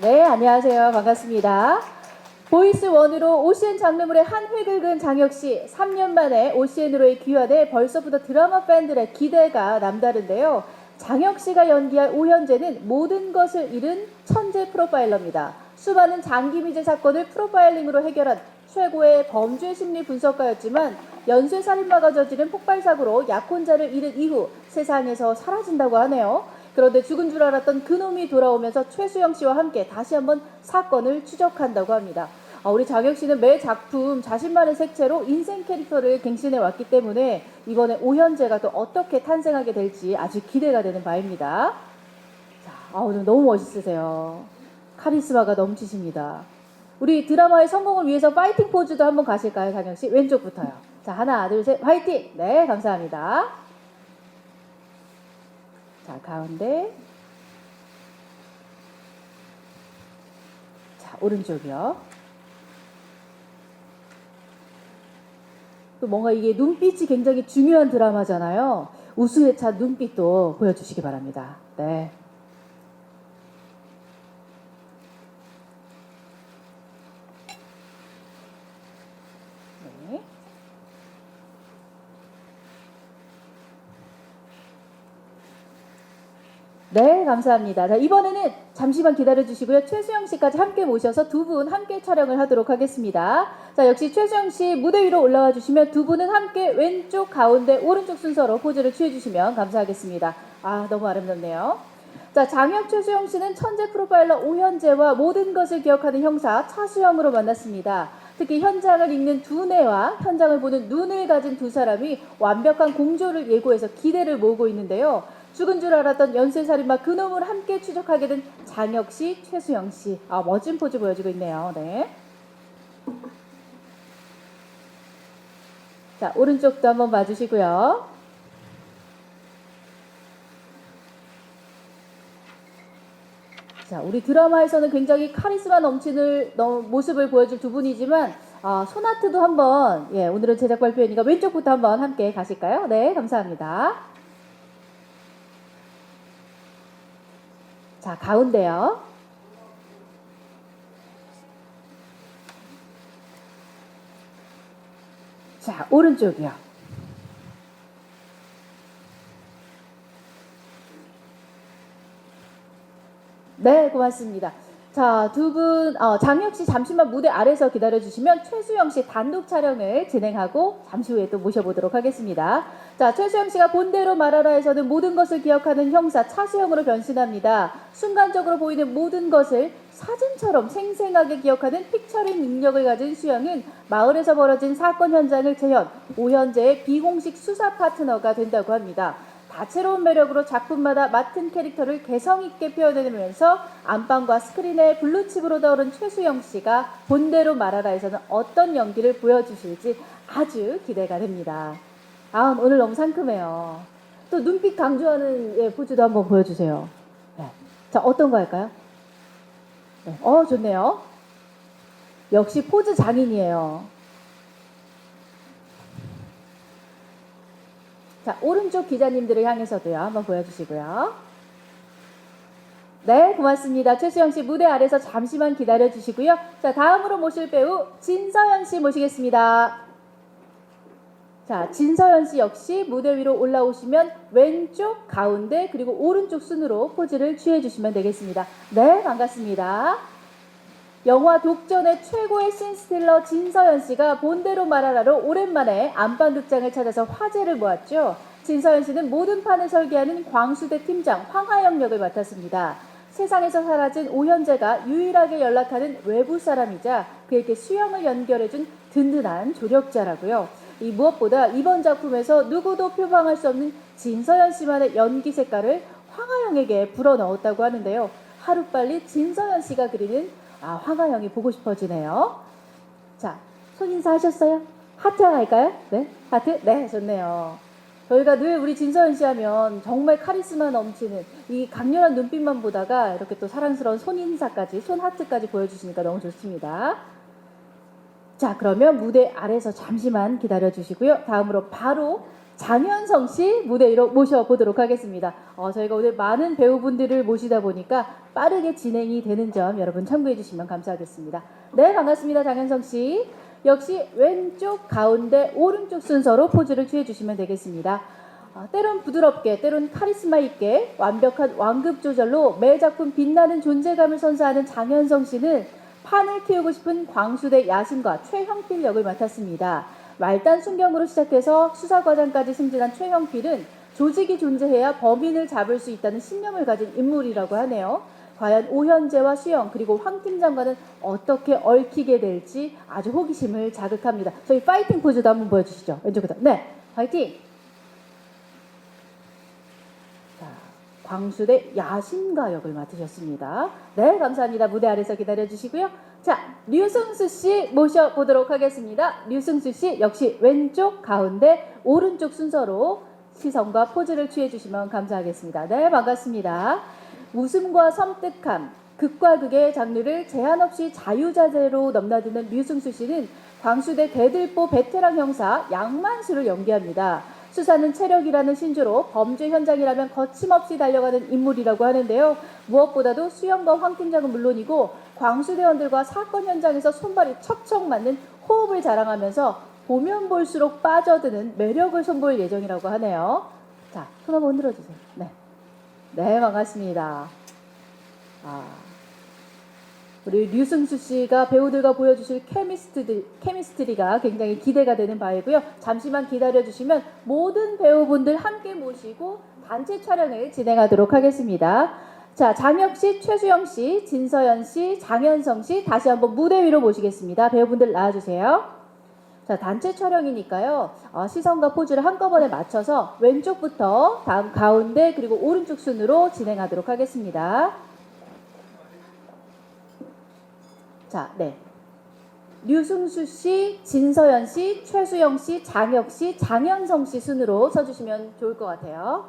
네, 안녕하세요. 반갑습니다. 보이스1으로 OCN 장르물의 한 획을 그은 장혁씨, 3년 만에 OCN으로의 귀환에 벌써부터 드라마 팬들의 기대가 남다른데요. 장혁씨가 연기할 오현재는 모든 것을 잃은 천재 프로파일러입니다. 수많은 장기 미제 사건을 프로파일링으로 해결한 최고의 범죄 심리 분석가였지만 연쇄살인마가 저지른 폭발사고로 약혼자를 잃은 이후 세상에서 사라진다고 하네요. 그런데 죽은 줄 알았던 그놈이 돌아오면서 최수영 씨와 함께 다시 한번 사건을 추적한다고 합니다. 우리 장혁 씨는 매 작품 자신만의 색채로 인생 캐릭터를 갱신해 왔기 때문에 이번에 오현재가 또 어떻게 탄생하게 될지 아주 기대가 되는 바입니다. 자, 오늘 너무 멋있으세요. 카리스마가 넘치십니다. 우리 드라마의 성공을 위해서 파이팅 포즈도 한번 가실까요, 장혁 씨? 왼쪽부터요. 자, 하나, 둘, 셋, 파이팅! 네, 감사합니다. 자, 가운데. 자, 오른쪽이요. 또 뭔가 이게 눈빛이 굉장히 중요한 드라마잖아요. 우수에 찬 눈빛도 보여주시기 바랍니다. 네. 네. 네, 감사합니다. 자, 이번에는 잠시만 기다려주시고요. 최수영 씨까지 함께 모셔서 두 분 함께 촬영을 하도록 하겠습니다. 자, 역시 최수영 씨 무대 위로 올라와 주시면 두 분은 함께 왼쪽, 가운데, 오른쪽 순서로 포즈를 취해주시면 감사하겠습니다. 너무 아름답네요. 자, 장혁 최수영 씨는 천재 프로파일러 오현재와 모든 것을 기억하는 형사 차수영으로 만났습니다. 특히 현장을 읽는 두뇌와 현장을 보는 눈을 가진 두 사람이 완벽한 공조를 예고해서 기대를 모으고 있는데요. 죽은 줄 알았던 연쇄살인마 그놈을 함께 추적하게 된 장혁 씨, 최수영 씨. 멋진 포즈 보여주고 있네요. 네. 자, 오른쪽도 한번 봐주시고요. 자, 우리 드라마에서는 굉장히 카리스마 넘치는 모습을 보여줄 두 분이지만 손아트도 한번, 오늘은 제작 발표회니까 왼쪽부터 한번 함께 가실까요? 네, 감사합니다. 자, 가운데요. 자, 오른쪽이요. 네, 고맙습니다. 자, 두 분, 장혁 씨 잠시만 무대 아래서 기다려주시면 최수영 씨 단독 촬영을 진행하고 잠시 후에 또 모셔보도록 하겠습니다. 자, 최수영 씨가 본대로 말하라에서는 모든 것을 기억하는 형사 차수영으로 변신합니다. 순간적으로 보이는 모든 것을 사진처럼 생생하게 기억하는 픽처링 능력을 가진 수영은 마을에서 벌어진 사건 현장을 재현, 오현재의 비공식 수사 파트너가 된다고 합니다. 다채로운 매력으로 작품마다 맡은 캐릭터를 개성있게 표현해내면서 안방과 스크린에 블루칩으로 떠오른 최수영 씨가 본대로 말하라에서는 어떤 연기를 보여주실지 아주 기대가 됩니다. 오늘 너무 상큼해요. 또 눈빛 강조하는 포즈도 한번 보여주세요. 네. 자, 어떤 거 할까요? 네. 좋네요. 역시 포즈 장인이에요. 자, 오른쪽 기자님들을 향해서도요. 한번 보여주시고요. 네, 고맙습니다. 최수영 씨 무대 아래서 잠시만 기다려주시고요. 자, 다음으로 모실 배우 진서연 씨 모시겠습니다. 자, 진서연 씨 역시 무대 위로 올라오시면 왼쪽, 가운데, 그리고 오른쪽 순으로 포즈를 취해주시면 되겠습니다. 네, 반갑습니다. 영화 독전의 최고의 씬스틸러 진서연 씨가 본대로 말하라로 오랜만에 안방극장을 찾아서 화제를 모았죠. 진서연 씨는 모든 판을 설계하는 광수대 팀장 황하영 역을 맡았습니다. 세상에서 사라진 오현재가 유일하게 연락하는 외부 사람이자 그에게 수영을 연결해준 든든한 조력자라고요. 무엇보다 이번 작품에서 누구도 표방할 수 없는 진서연 씨만의 연기 색깔을 황하영에게 불어넣었다고 하는데요. 하루빨리 진서연 씨가 그리는 황하영이 보고 싶어지네요. 자, 손인사 하셨어요? 하트 하나 할까요? 네? 하트? 네, 좋네요. 저희가 늘 우리 진서연 씨 하면 정말 카리스마 넘치는 이 강렬한 눈빛만 보다가 이렇게 또 사랑스러운 손인사까지, 손하트까지 보여주시니까 너무 좋습니다. 자, 그러면 무대 아래서 잠시만 기다려 주시고요. 다음으로 바로 장현성 씨 무대 위로 모셔보도록 하겠습니다. 저희가 오늘 많은 배우분들을 모시다 보니까 빠르게 진행이 되는 점 여러분 참고해 주시면 감사하겠습니다. 네, 반갑습니다. 장현성 씨. 역시 왼쪽, 가운데, 오른쪽 순서로 포즈를 취해 주시면 되겠습니다. 때론 부드럽게, 때론 카리스마 있게 완벽한 완급 조절로 매 작품 빛나는 존재감을 선사하는 장현성 씨는 판을 틔우고 싶은 광수대 야심과 최형필 역을 맡았습니다. 말단 순경으로 시작해서 수사과장까지 승진한 최형필은 조직이 존재해야 범인을 잡을 수 있다는 신념을 가진 인물이라고 하네요. 과연 오현재와 수영 그리고 황 팀장과는 어떻게 얽히게 될지 아주 호기심을 자극합니다. 저희 파이팅 포즈도 한번 보여주시죠. 왼쪽부터. 네, 파이팅! 자, 광수대 야심가 역을 맡으셨습니다. 네, 감사합니다. 무대 아래서 기다려주시고요. 자, 류승수 씨 모셔보도록 하겠습니다. 류승수 씨 역시 왼쪽, 가운데, 오른쪽 순서로 시선과 포즈를 취해주시면 감사하겠습니다. 네, 반갑습니다. 웃음과 섬뜩함, 극과 극의 장르를 제한 없이 자유자재로 넘나드는 류승수 씨는 광수대 대들보 베테랑 형사 양만수를 연기합니다. 수사는 체력이라는 신조로 범죄 현장이라면 거침없이 달려가는 인물이라고 하는데요. 무엇보다도 수영과 황 팀장은 물론이고 광수대원들과 사건 현장에서 손발이 척척 맞는 호흡을 자랑하면서 보면 볼수록 빠져드는 매력을 선보일 예정이라고 하네요. 자, 손 한번 흔들어 주세요. 네. 네, 반갑습니다. 우리 류승수 씨가 배우들과 보여주실 케미스트리가 굉장히 기대가 되는 바이고요. 잠시만 기다려주시면 모든 배우분들 함께 모시고 단체 촬영을 진행하도록 하겠습니다. 자, 장혁 씨, 최수영 씨, 진서연 씨, 장현성 씨 다시 한번 무대 위로 모시겠습니다. 배우분들 나와주세요. 자, 단체 촬영이니까요. 시선과 포즈를 한꺼번에 맞춰서 왼쪽부터 다음 가운데 그리고 오른쪽 순으로 진행하도록 하겠습니다. 자, 네. 류승수 씨, 진서연 씨, 최수영 씨, 장혁 씨, 장현성 씨 순으로 서주시면 좋을 것 같아요.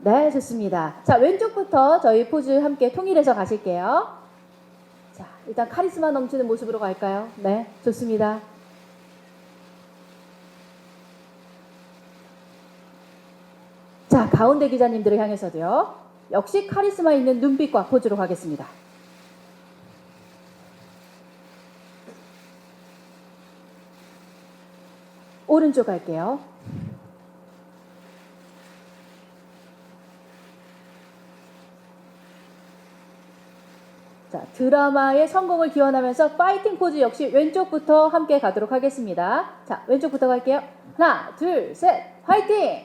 네, 좋습니다. 자, 왼쪽부터 저희 포즈 함께 통일해서 가실게요. 자, 일단 카리스마 넘치는 모습으로 갈까요? 네, 좋습니다. 자, 가운데 기자님들을 향해서도요. 역시 카리스마 있는 눈빛과 포즈로 가겠습니다. 오른쪽 갈게요. 자, 드라마의 성공을 기원하면서 파이팅 포즈 역시 왼쪽부터 함께 가도록 하겠습니다. 자, 왼쪽부터 갈게요. 하나, 둘, 셋, 파이팅!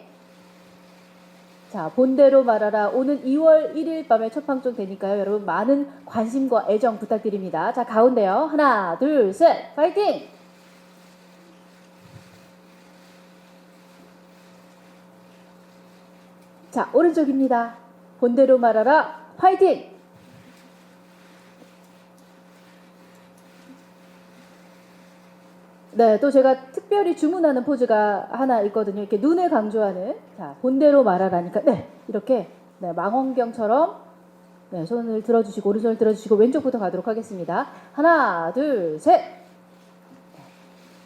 자, 본대로 말하라. 오는 2월 1일 밤에 첫 방송 되니까요. 여러분 많은 관심과 애정 부탁드립니다. 자, 가운데요. 하나, 둘, 셋, 파이팅! 자, 오른쪽입니다. 본대로 말하라. 파이팅! 네, 또 제가 특별히 주문하는 포즈가 하나 있거든요. 이렇게 눈을 강조하는. 자, 본대로 말하라니까. 네, 이렇게 네, 망원경처럼 네, 손을 들어주시고 오른손을 들어주시고 왼쪽부터 가도록 하겠습니다. 하나, 둘, 셋.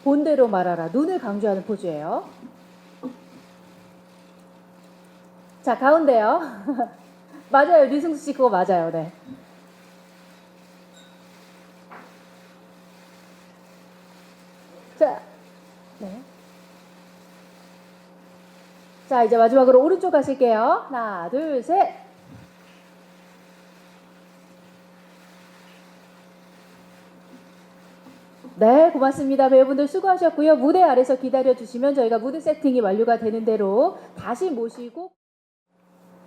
본대로 말하라. 눈을 강조하는 포즈예요. 자, 가운데요. 맞아요. 류승수 씨 그거 맞아요. 네. 자, 네. 자, 이제 마지막으로 오른쪽 가실게요. 하나, 둘, 셋. 네, 고맙습니다. 배우분들 수고하셨고요. 무대 아래서 기다려주시면 저희가 무대 세팅이 완료가 되는 대로 다시 모시고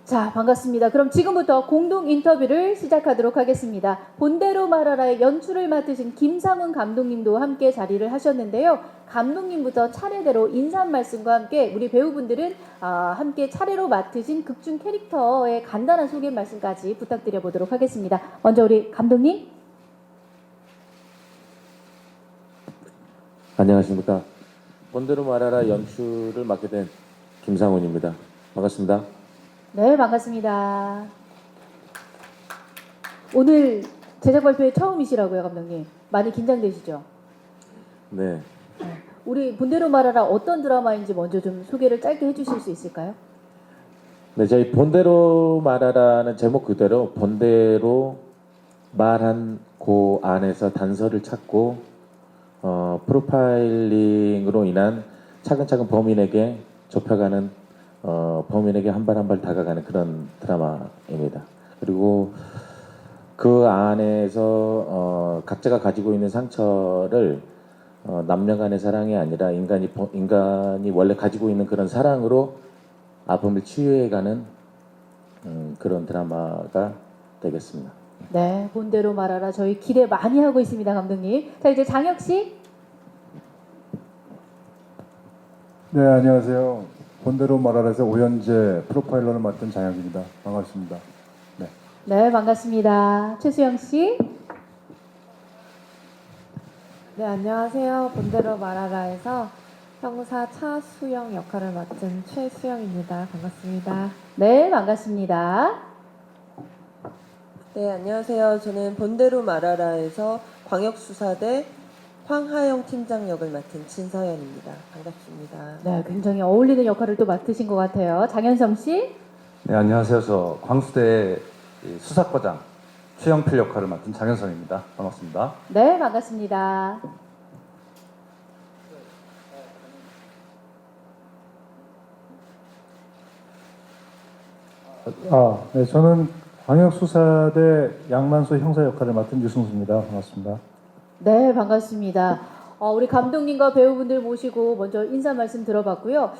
자, 반갑습니다. 그럼 지금부터 공동 인터뷰를 시작하도록 하겠습니다. 본대로 말하라의 연출을 맡으신 김상훈 감독님도 함께 자리를 하셨는데요. 감독님부터 차례대로 인사 말씀과 함께 우리 배우분들은 함께 차례로 맡으신 극중 캐릭터의 간단한 소개 말씀까지 부탁드려 보도록 하겠습니다. 먼저 우리 감독님. 안녕하십니까. 본대로 말하라 연출을 맡게 된 김상훈입니다. 반갑습니다. 네, 반갑습니다. 오늘 제작 발표회 처음이시라고요, 감독님. 많이 긴장되시죠? 네. 우리 본대로 말하라 어떤 드라마인지 먼저 좀 소개를 짧게 해주실 수 있을까요? 네, 저희 본대로 말하라는 제목 그대로 본대로 말한 그 안에서 단서를 찾고 프로파일링으로 인한 차근차근 범인에게 좁혀가는 범인에게 한 발 한 발 다가가는 그런 드라마입니다. 그리고 그 안에서 각자가 가지고 있는 상처를 남녀 간의 사랑이 아니라 인간이 원래 가지고 있는 그런 사랑으로 아픔을 치유해가는 그런 드라마가 되겠습니다. 네, 본대로 말하라 저희 기대 많이 하고 있습니다, 감독님. 자, 이제 장혁 씨. 네, 안녕하세요. 본대로 말하라에서 오연재 프로파일러를 맡은 장혁입니다. 반갑습니다. 네. 네, 반갑습니다. 최수영 씨. 네, 안녕하세요. 본대로 말하라에서 형사 차수영 역할을 맡은 최수영입니다. 반갑습니다. 네, 반갑습니다. 네, 안녕하세요. 저는 본대로 말하라에서 광역수사대 황하영 팀장 역을 맡은 진서연입니다. 반갑습니다. 네, 굉장히 어울리는 역할을 또 맡으신 것 같아요. 장현성 씨. 네, 안녕하세요. 저 광수대 수사과장 최영필 역할을 맡은 장현성입니다. 반갑습니다. 네, 반갑습니다. 네, 저는 광역수사대 양만소 형사 역할을 맡은 유승수입니다. 반갑습니다. 네, 반갑습니다. 우리 감독님과 배우분들 모시고 먼저 인사 말씀 들어봤고요.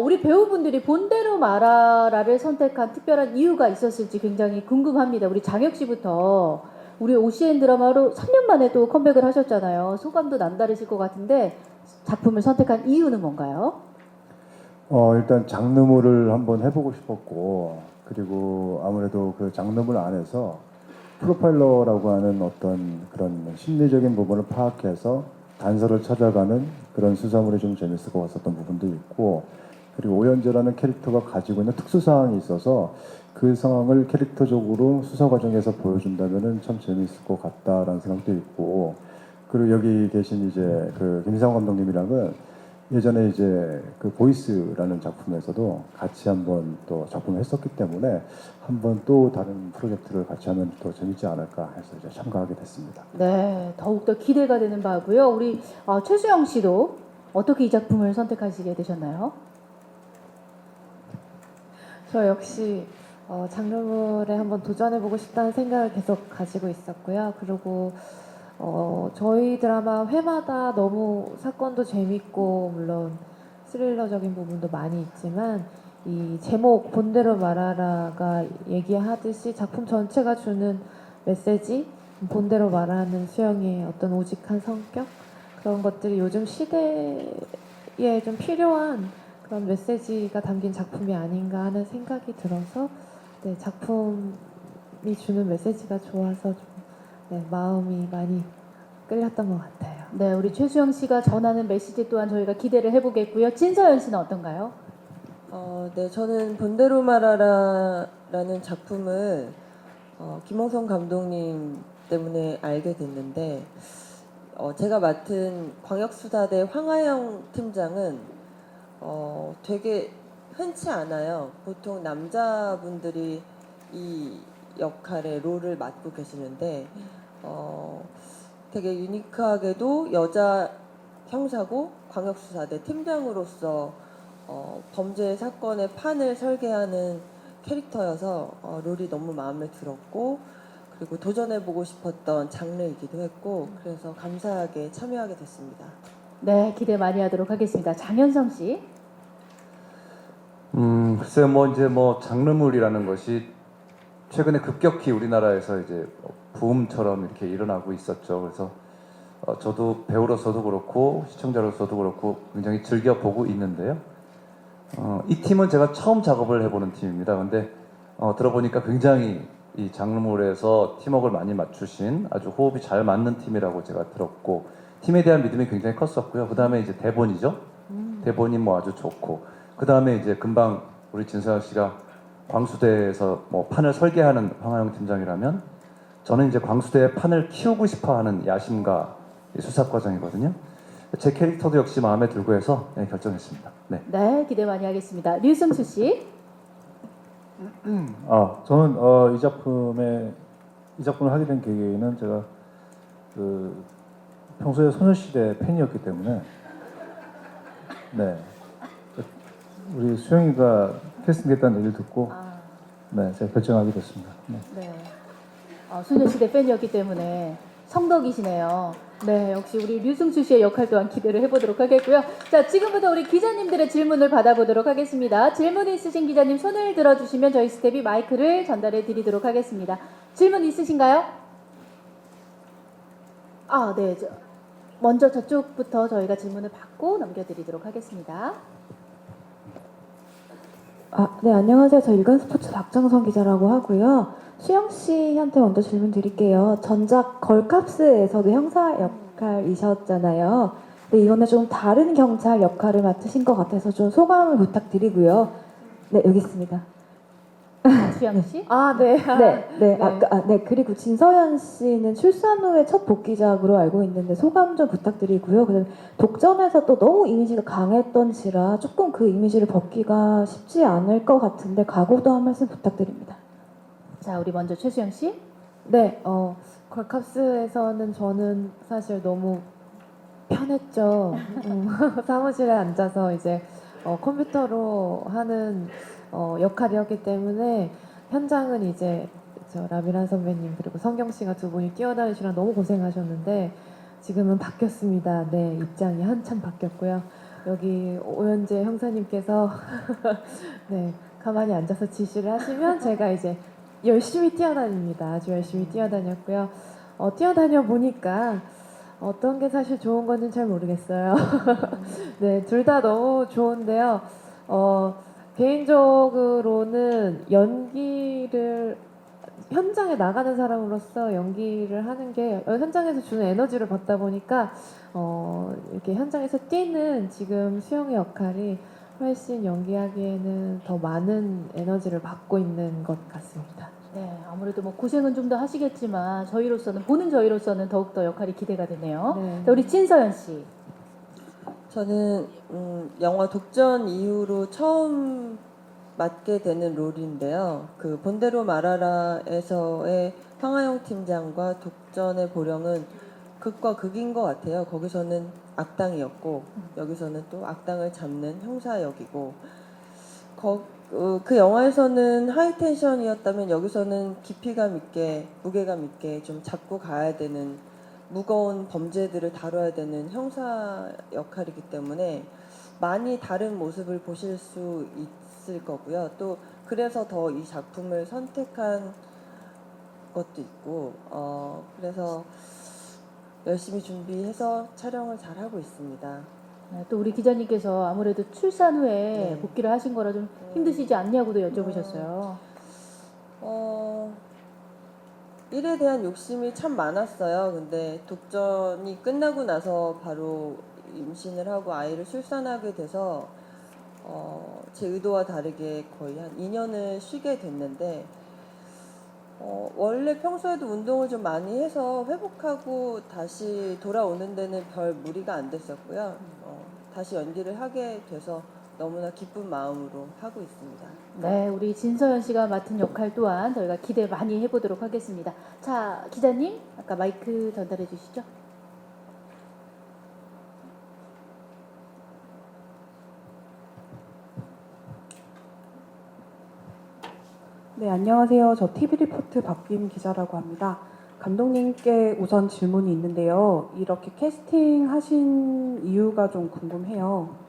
우리 배우분들이 본대로 말하라를 선택한 특별한 이유가 있었을지 굉장히 궁금합니다. 우리 장혁 씨부터 우리 OCN 드라마로 3년 만에 또 컴백을 하셨잖아요. 소감도 남다르실 것 같은데 작품을 선택한 이유는 뭔가요? 일단 장르물을 한번 해보고 싶었고, 그리고 아무래도 그 장르물 안에서 프로파일러라고 하는 어떤 그런 심리적인 부분을 파악해서 단서를 찾아가는 그런 수사물이 좀 재밌을 것 같았던 부분도 있고, 그리고 오연재라는 캐릭터가 가지고 있는 특수 상황이 있어서 그 상황을 캐릭터적으로 수사 과정에서 보여준다면은 참 재밌을 것 같다라는 생각도 있고, 그리고 여기 계신 이제 그 김상훈 감독님이랑은 예전에 이제 그 보이스라는 작품에서도 같이 한번 또 작품을 했었기 때문에 한번 또 다른 프로젝트를 같이 하면 또 재밌지 않을까 해서 이제 참가하게 됐습니다. 네, 더욱더 기대가 되는 바고요. 우리 최수영 씨도 어떻게 이 작품을 선택하시게 되셨나요? 저 역시 장르물에 한번 도전해보고 싶다는 생각을 계속 가지고 있었고요. 그리고 저희 드라마 회마다 너무 사건도 재밌고 물론 스릴러적인 부분도 많이 있지만 이 제목 본대로 말하라가 얘기하듯이 작품 전체가 주는 메시지, 본대로 말하는 수영의 어떤 오직한 성격, 그런 것들이 요즘 시대에 좀 필요한 그런 메시지가 담긴 작품이 아닌가 하는 생각이 들어서 네, 작품이 주는 메시지가 좋아서 좀 마음이 많이 끌렸던 것 같아요. 네, 우리 최수영 씨가 전하는 메시지 또한 저희가 기대를 해보겠고요. 진서연 씨는 어떤가요? 네, 저는 본대로 말하라라는 작품을 김홍성 감독님 때문에 알게 됐는데 제가 맡은 광역수사대 황하영 팀장은 되게 흔치 않아요. 보통 남자분들이 이 역할의 롤을 맡고 계시는데 되게 유니크하게도 여자 형사고 광역수사대 팀장으로서 범죄 사건의 판을 설계하는 캐릭터여서 롤이 너무 마음에 들었고 그리고 도전해보고 싶었던 장르이기도 했고 그래서 감사하게 참여하게 됐습니다. 네, 기대 많이 하도록 하겠습니다. 장현성 씨. 글쎄요, 이제 장르물이라는 것이 최근에 급격히 우리나라에서 이제 붐처럼 이렇게 일어나고 있었죠. 그래서 저도 배우로서도 그렇고 시청자로서도 그렇고 굉장히 즐겨 보고 있는데요. 이 팀은 제가 처음 작업을 해보는 팀입니다. 근데 들어보니까 굉장히 이 장르물에서 팀워크를 많이 맞추신 아주 호흡이 잘 맞는 팀이라고 제가 들었고 팀에 대한 믿음이 굉장히 컸었고요. 그 다음에 이제 대본이죠. 대본이 아주 좋고 그 다음에 이제 금방 우리 진서연 씨가 광수대에서 판을 설계하는 황하영 팀장이라면 저는 이제 광수대의 판을 키우고 싶어하는 야심가 수사과장이거든요. 제 캐릭터도 역시 마음에 들고 해서 결정했습니다. 네. 네, 기대 많이 하겠습니다. 류승수 씨. 저는 이 작품을 하게 된 계기는 제가 평소에 소녀시대 팬이었기 때문에 네 우리 수영이가 캐스팅됐다는 얘기를 듣고 네 제가 결정하게 됐습니다. 네. 네. 소녀시대 팬이었기 때문에 성덕이시네요. 네, 역시 우리 류승수 씨의 역할 또한 기대를 해보도록 하겠고요. 자, 지금부터 우리 기자님들의 질문을 받아보도록 하겠습니다. 질문 있으신 기자님 손을 들어주시면 저희 스텝이 마이크를 전달해 드리도록 하겠습니다. 질문 있으신가요? 네. 먼저 저쪽부터 저희가 질문을 받고 넘겨드리도록 하겠습니다. 네, 안녕하세요. 저 일간 스포츠 박정선 기자라고 하고요. 수영 씨한테 먼저 질문 드릴게요. 전작 걸캅스에서도 형사 역할이셨잖아요. 근데 이번에 좀 다른 경찰 역할을 맡으신 것 같아서 좀 소감을 부탁드리고요. 네, 여기 있습니다. 수영 씨. 네. 그리고 진서연 씨는 출산 후에 첫 복귀작으로 알고 있는데 소감 좀 부탁드리고요. 그다음에 독전에서 또 너무 이미지가 강했던지라 조금 그 이미지를 벗기가 쉽지 않을 것 같은데 각오도 한 말씀 부탁드립니다. 자, 우리 먼저 최수영 씨. 네, 걸캅스에서는 저는 사실 너무 편했죠. 사무실에 앉아서 이제 컴퓨터로 하는 역할이었기 때문에 현장은 이제 저 라미란 선배님 그리고 성경 씨가 두 분이 뛰어다니시라 너무 고생하셨는데 지금은 바뀌었습니다. 네, 입장이 한참 바뀌었고요. 여기 오현재 형사님께서 네, 가만히 앉아서 지시를 하시면 제가 이제 열심히 뛰어다닙니다. 아주 열심히 뛰어다녔고요. 뛰어다녀 보니까 어떤 게 사실 좋은 건지 잘 모르겠어요. 네, 둘 다 너무 좋은데요. 개인적으로는 연기를 현장에 나가는 사람으로서 연기를 하는 게 현장에서 주는 에너지를 받다 보니까 이렇게 현장에서 뛰는 지금 수영의 역할이 훨씬 연기하기에는 더 많은 에너지를 받고 있는 것 같습니다. 네, 아무래도 뭐 고생은 좀 더 하시겠지만 보는 저희로서는 더욱더 역할이 기대가 되네요. 네. 자, 우리 진서연 씨. 저는 영화 독전 이후로 처음 맡게 되는 롤인데요. 그 본대로 말하라에서의 황하영 팀장과 독전의 보령은 극과 극인 것 같아요. 거기서는 악당이었고 여기서는 또 악당을 잡는 형사 역이고 그 영화에서는 하이텐션이었다면 여기서는 깊이감 있게 무게감 있게 좀 잡고 가야 되는 무거운 범죄들을 다뤄야 되는 형사 역할이기 때문에 많이 다른 모습을 보실 수 있을 거고요. 또 그래서 더 이 작품을 선택한 것도 있고 그래서 열심히 준비해서 촬영을 잘 하고 있습니다. 네, 또 우리 기자님께서 아무래도 출산 후에 네. 복귀를 하신 거라 좀 힘드시지 않냐고도 여쭤보셨어요. 일에 대한 욕심이 참 많았어요. 근데 독전이 끝나고 나서 바로 임신을 하고 아이를 출산하게 돼서 제 의도와 다르게 거의 한 2년을 쉬게 됐는데 원래 평소에도 운동을 좀 많이 해서 회복하고 다시 돌아오는 데는 별 무리가 안 됐었고요. 다시 연기를 하게 돼서 너무나 기쁜 마음으로 하고 있습니다. 네, 우리 진서연 씨가 맡은 역할 또한 저희가 기대 많이 해보도록 하겠습니다. 자, 기자님, 아까 마이크 전달해 주시죠. 네, 안녕하세요. 저 TV리포트 박김 기자라고 합니다. 감독님께 우선 질문이 있는데요. 이렇게 캐스팅 하신 이유가 좀 궁금해요.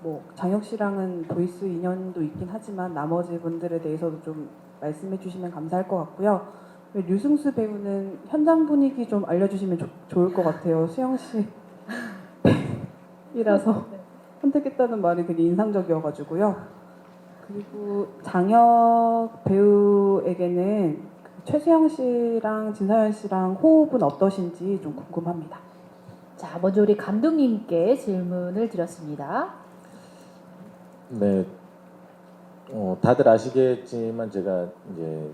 뭐 장혁 씨랑은 보이스 인연도 있긴 하지만 나머지 분들에 대해서도 좀 말씀해 주시면 감사할 것 같고요. 류승수 배우는 현장 분위기 좀 알려주시면 좋을 것 같아요. 수영 씨이라서 선택했다는 말이 되게 인상적이어가지고요. 그리고 장혁 배우에게는 최수영 씨랑 진서연 씨랑 호흡은 어떠신지 좀 궁금합니다. 자, 먼저 우리 감독님께 질문을 드렸습니다. 네, 다들 아시겠지만 제가 이제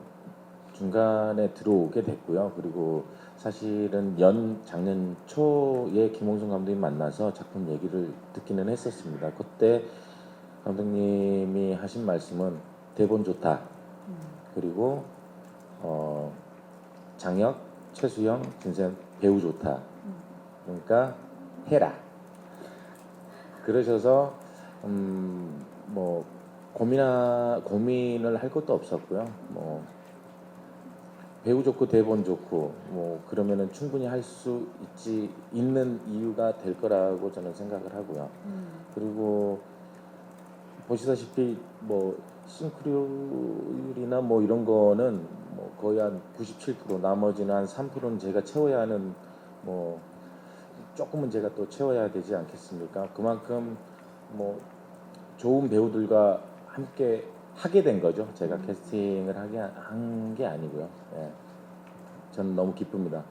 중간에 들어오게 됐고요. 그리고 사실은 작년 초에 김홍순 감독님 만나서 작품 얘기를 듣기는 했었습니다. 그때 감독님이 하신 말씀은 대본 좋다. 그리고 장혁, 최수영, 진세현 배우 좋다. 그러니까 해라. 그러셔서 뭐 고민을 할 것도 없었고요. 뭐 배우 좋고 대본 좋고 뭐 그러면은 충분히 할 수 있는 이유가 될 거라고 저는 생각을 하고요. 그리고 보시다시피 뭐 싱크로율이나 뭐 이런 거는 뭐 거의 한 97%, 나머지는 한 3%는 제가 채워야 하는, 뭐 조금은 제가 또 채워야 되지 않겠습니까? 그만큼 뭐 좋은 배우들과 함께 하게 된 거죠. 제가 캐스팅을 한 게 아니고요. 예. 저는 너무 기쁩니다.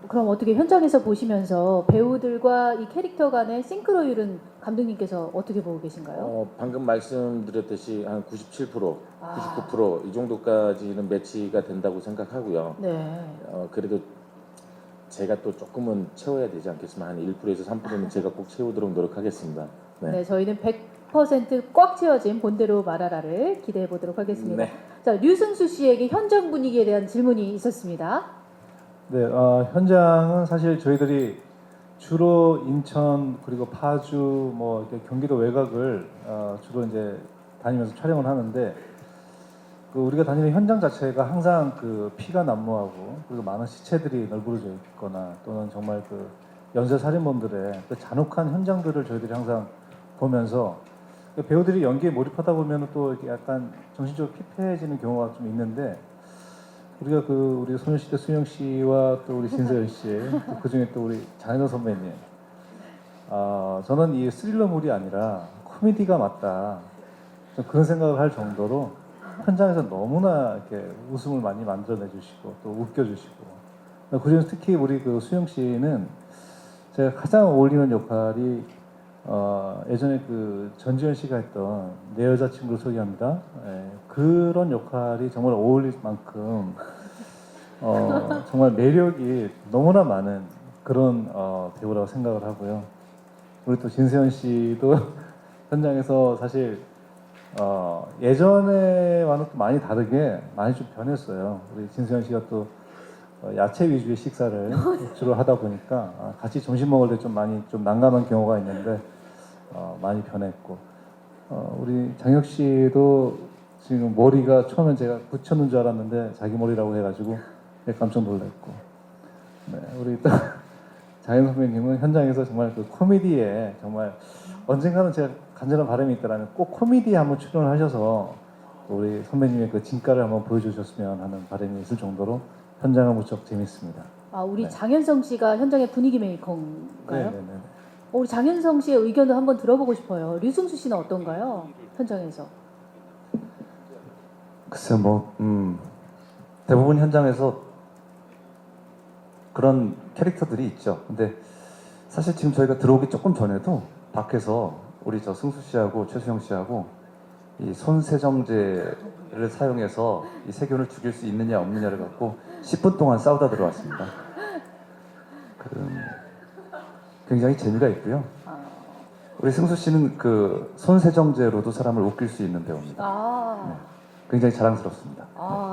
그럼 어떻게 현장에서 보시면서 배우들과 이 캐릭터 간의 싱크로율은 감독님께서 어떻게 보고 계신가요? 방금 말씀드렸듯이 한 97%, 아. 99%이 정도까지는 매치가 된다고 생각하고요. 네. 그래도 제가 또 조금은 채워야 되지 않겠습니까? 한 1%에서 3%는 제가 꼭 채우도록 노력하겠습니다. 네, 저희는 100%꽉 채워진 본대로 말하라를 기대해 보도록 하겠습니다. 네. 자, 류승수 씨에게 현장 분위기에 대한 질문이 있었습니다. 네, 현장은 사실 저희들이 주로 인천 그리고 파주 뭐 이렇게 경기도 외곽을 주로 이제 다니면서 촬영을 하는데 그 우리가 다니는 현장 자체가 항상 그 피가 난무하고 그리고 많은 시체들이 널브러져 있거나 또는 정말 그 연쇄 살인범들의 그 잔혹한 현장들을 저희들이 항상 보면서 그 배우들이 연기에 몰입하다 보면 또 이렇게 약간 정신적으로 피폐해지는 경우가 좀 있는데 우리가 우리 소녀시대 수영 씨와 또 우리 진서연 씨, 그 중에 또 우리 장혜정 선배님, 저는 이 스릴러물이 아니라 코미디가 맞다. 좀 그런 생각을 할 정도로 현장에서 너무나 이렇게 웃음을 많이 만들어내주시고 또 웃겨주시고 그중에서 특히 우리 그 수영 씨는 제가 가장 어울리는 역할이 예전에 그 전지현 씨가 했던 내 여자친구를 소개합니다. 예, 그런 역할이 정말 어울릴 만큼 정말 매력이 너무나 많은 그런 배우라고 생각을 하고요. 우리 또 진세현 씨도 현장에서 사실 예전에와는 또 많이 다르게 많이 좀 변했어요. 우리 진세현 씨가 또 야채 위주의 식사를 주로 하다 보니까 같이 점심 먹을 때 좀 많이 좀 난감한 경우가 있는데 많이 변했고 우리 장혁 씨도 지금 머리가 처음엔 제가 붙였는 줄 알았는데 자기 머리라고 해가지고 깜짝 놀랐고 네, 우리 또 장혁 선배님은 현장에서 정말 그 코미디에 정말 언젠가는 제가 간절한 바람이 있다라면 꼭 코미디에 한번 출연을 하셔서 우리 선배님의 그 진가를 한번 보여주셨으면 하는 바람이 있을 정도로 현장은 무척 재밌습니다. 우리 네. 장현성 씨가 현장의 분위기 메이커인가요? 네네네. 우리 장현성 씨의 의견도 한번 들어보고 싶어요. 류승수 씨는 어떤가요? 현장에서. 글쎄 뭐 대부분 현장에서 그런 캐릭터들이 있죠. 근데 사실 지금 저희가 들어오기 조금 전에도 밖에서 우리 저 승수 씨하고 최수영 씨하고 이 손세정제를 사용해서 이 세균을 죽일 수 있느냐 없느냐를 갖고 10분 동안 싸우다 들어왔습니다. 굉장히 재미가 있고요. 우리 승수 씨는 그 손세정제로도 사람을 웃길 수 있는 배우입니다. 네. 굉장히 자랑스럽습니다.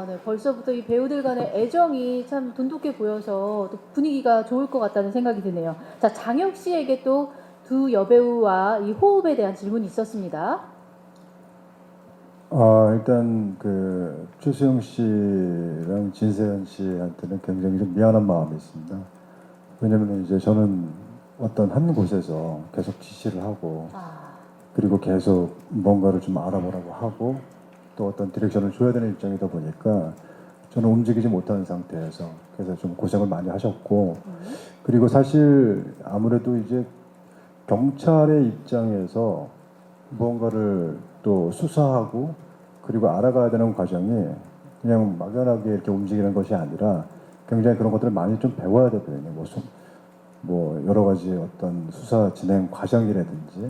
네. 벌써부터 이 배우들 간의 애정이 참 돈독해 보여서 또 분위기가 좋을 것 같다는 생각이 드네요. 자, 장혁 씨에게 또 두 여배우와 이 호흡에 대한 질문이 있었습니다. 일단 그 최수영 씨랑 진세현 씨한테는 굉장히 좀 미안한 마음이 있습니다. 왜냐면 이제 저는 어떤 한 곳에서 계속 지시를 하고 그리고 계속 뭔가를 좀 알아보라고 하고 또 어떤 디렉션을 줘야 되는 입장이다 보니까 저는 움직이지 못하는 상태에서 그래서 좀 고생을 많이 하셨고 그리고 사실 아무래도 이제 경찰의 입장에서 무언가를 또 수사하고 그리고 알아가야 되는 과정이 그냥 막연하게 이렇게 움직이는 것이 아니라 굉장히 그런 것들을 많이 좀 배워야 되거든요. 뭐 여러 가지 어떤 수사 진행 과정이라든지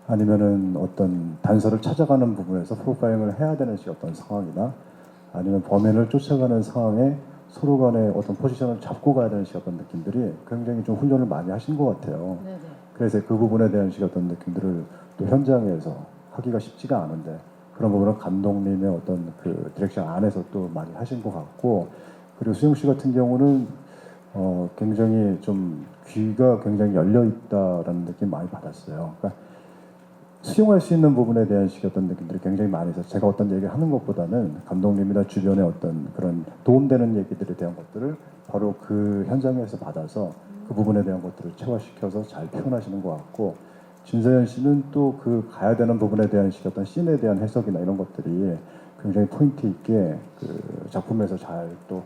아니면은 어떤 단서를 찾아가는 부분에서 프로파일링을 해야 되는 어떤 상황이나 아니면 범인을 쫓아가는 상황에 서로 간에 어떤 포지션을 잡고 가야 되는 어떤 느낌들이 굉장히 좀 훈련을 많이 하신 것 같아요. 네네. 그래서 그 부분에 대한 어떤 느낌들을 또 현장에서 하기가 쉽지가 않은데 그런 부분은 감독님의 어떤 그 디렉션 안에서 또 많이 하신 것 같고, 그리고 수영 씨 같은 경우는 굉장히 좀 귀가 굉장히 열려 있다라는 느낌 많이 받았어요. 그러니까 수용할 수 있는 부분에 대한 어떤 느낌들이 굉장히 많이 있어서 제가 어떤 얘기를 하는 것보다는 감독님이나 주변의 어떤 그런 도움되는 얘기들에 대한 것들을 바로 그 현장에서 받아서 그 부분에 대한 것들을 체화시켜서 잘 표현하시는 것 같고, 진서연 씨는 또 그 가야 되는 부분에 대한 어떤 씬에 대한 해석이나 이런 것들이 굉장히 포인트 있게 그 작품에서 잘 또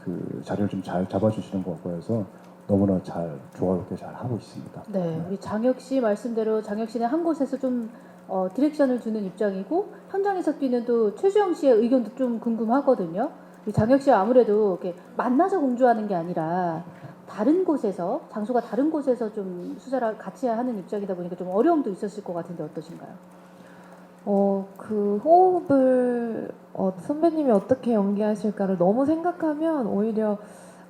그 자리를 좀 잘 잡아주시는 것 같고 해서 너무나 잘 조화롭게 잘 하고 있습니다. 네, 우리 장혁 씨 말씀대로 장혁 씨는 한 곳에서 좀 디렉션을 주는 입장이고 현장에서 뛰는 또 최주영 씨의 의견도 좀 궁금하거든요. 우리 장혁 씨와 아무래도 이렇게 만나서 공주하는 게 아니라 다른 곳에서 장소가 다른 곳에서 좀 수사를 같이 하는 입장이다 보니까 좀 어려움도 있었을 것 같은데 어떠신가요? 그 호흡을 선배님이 어떻게 연기하실까를 너무 생각하면 오히려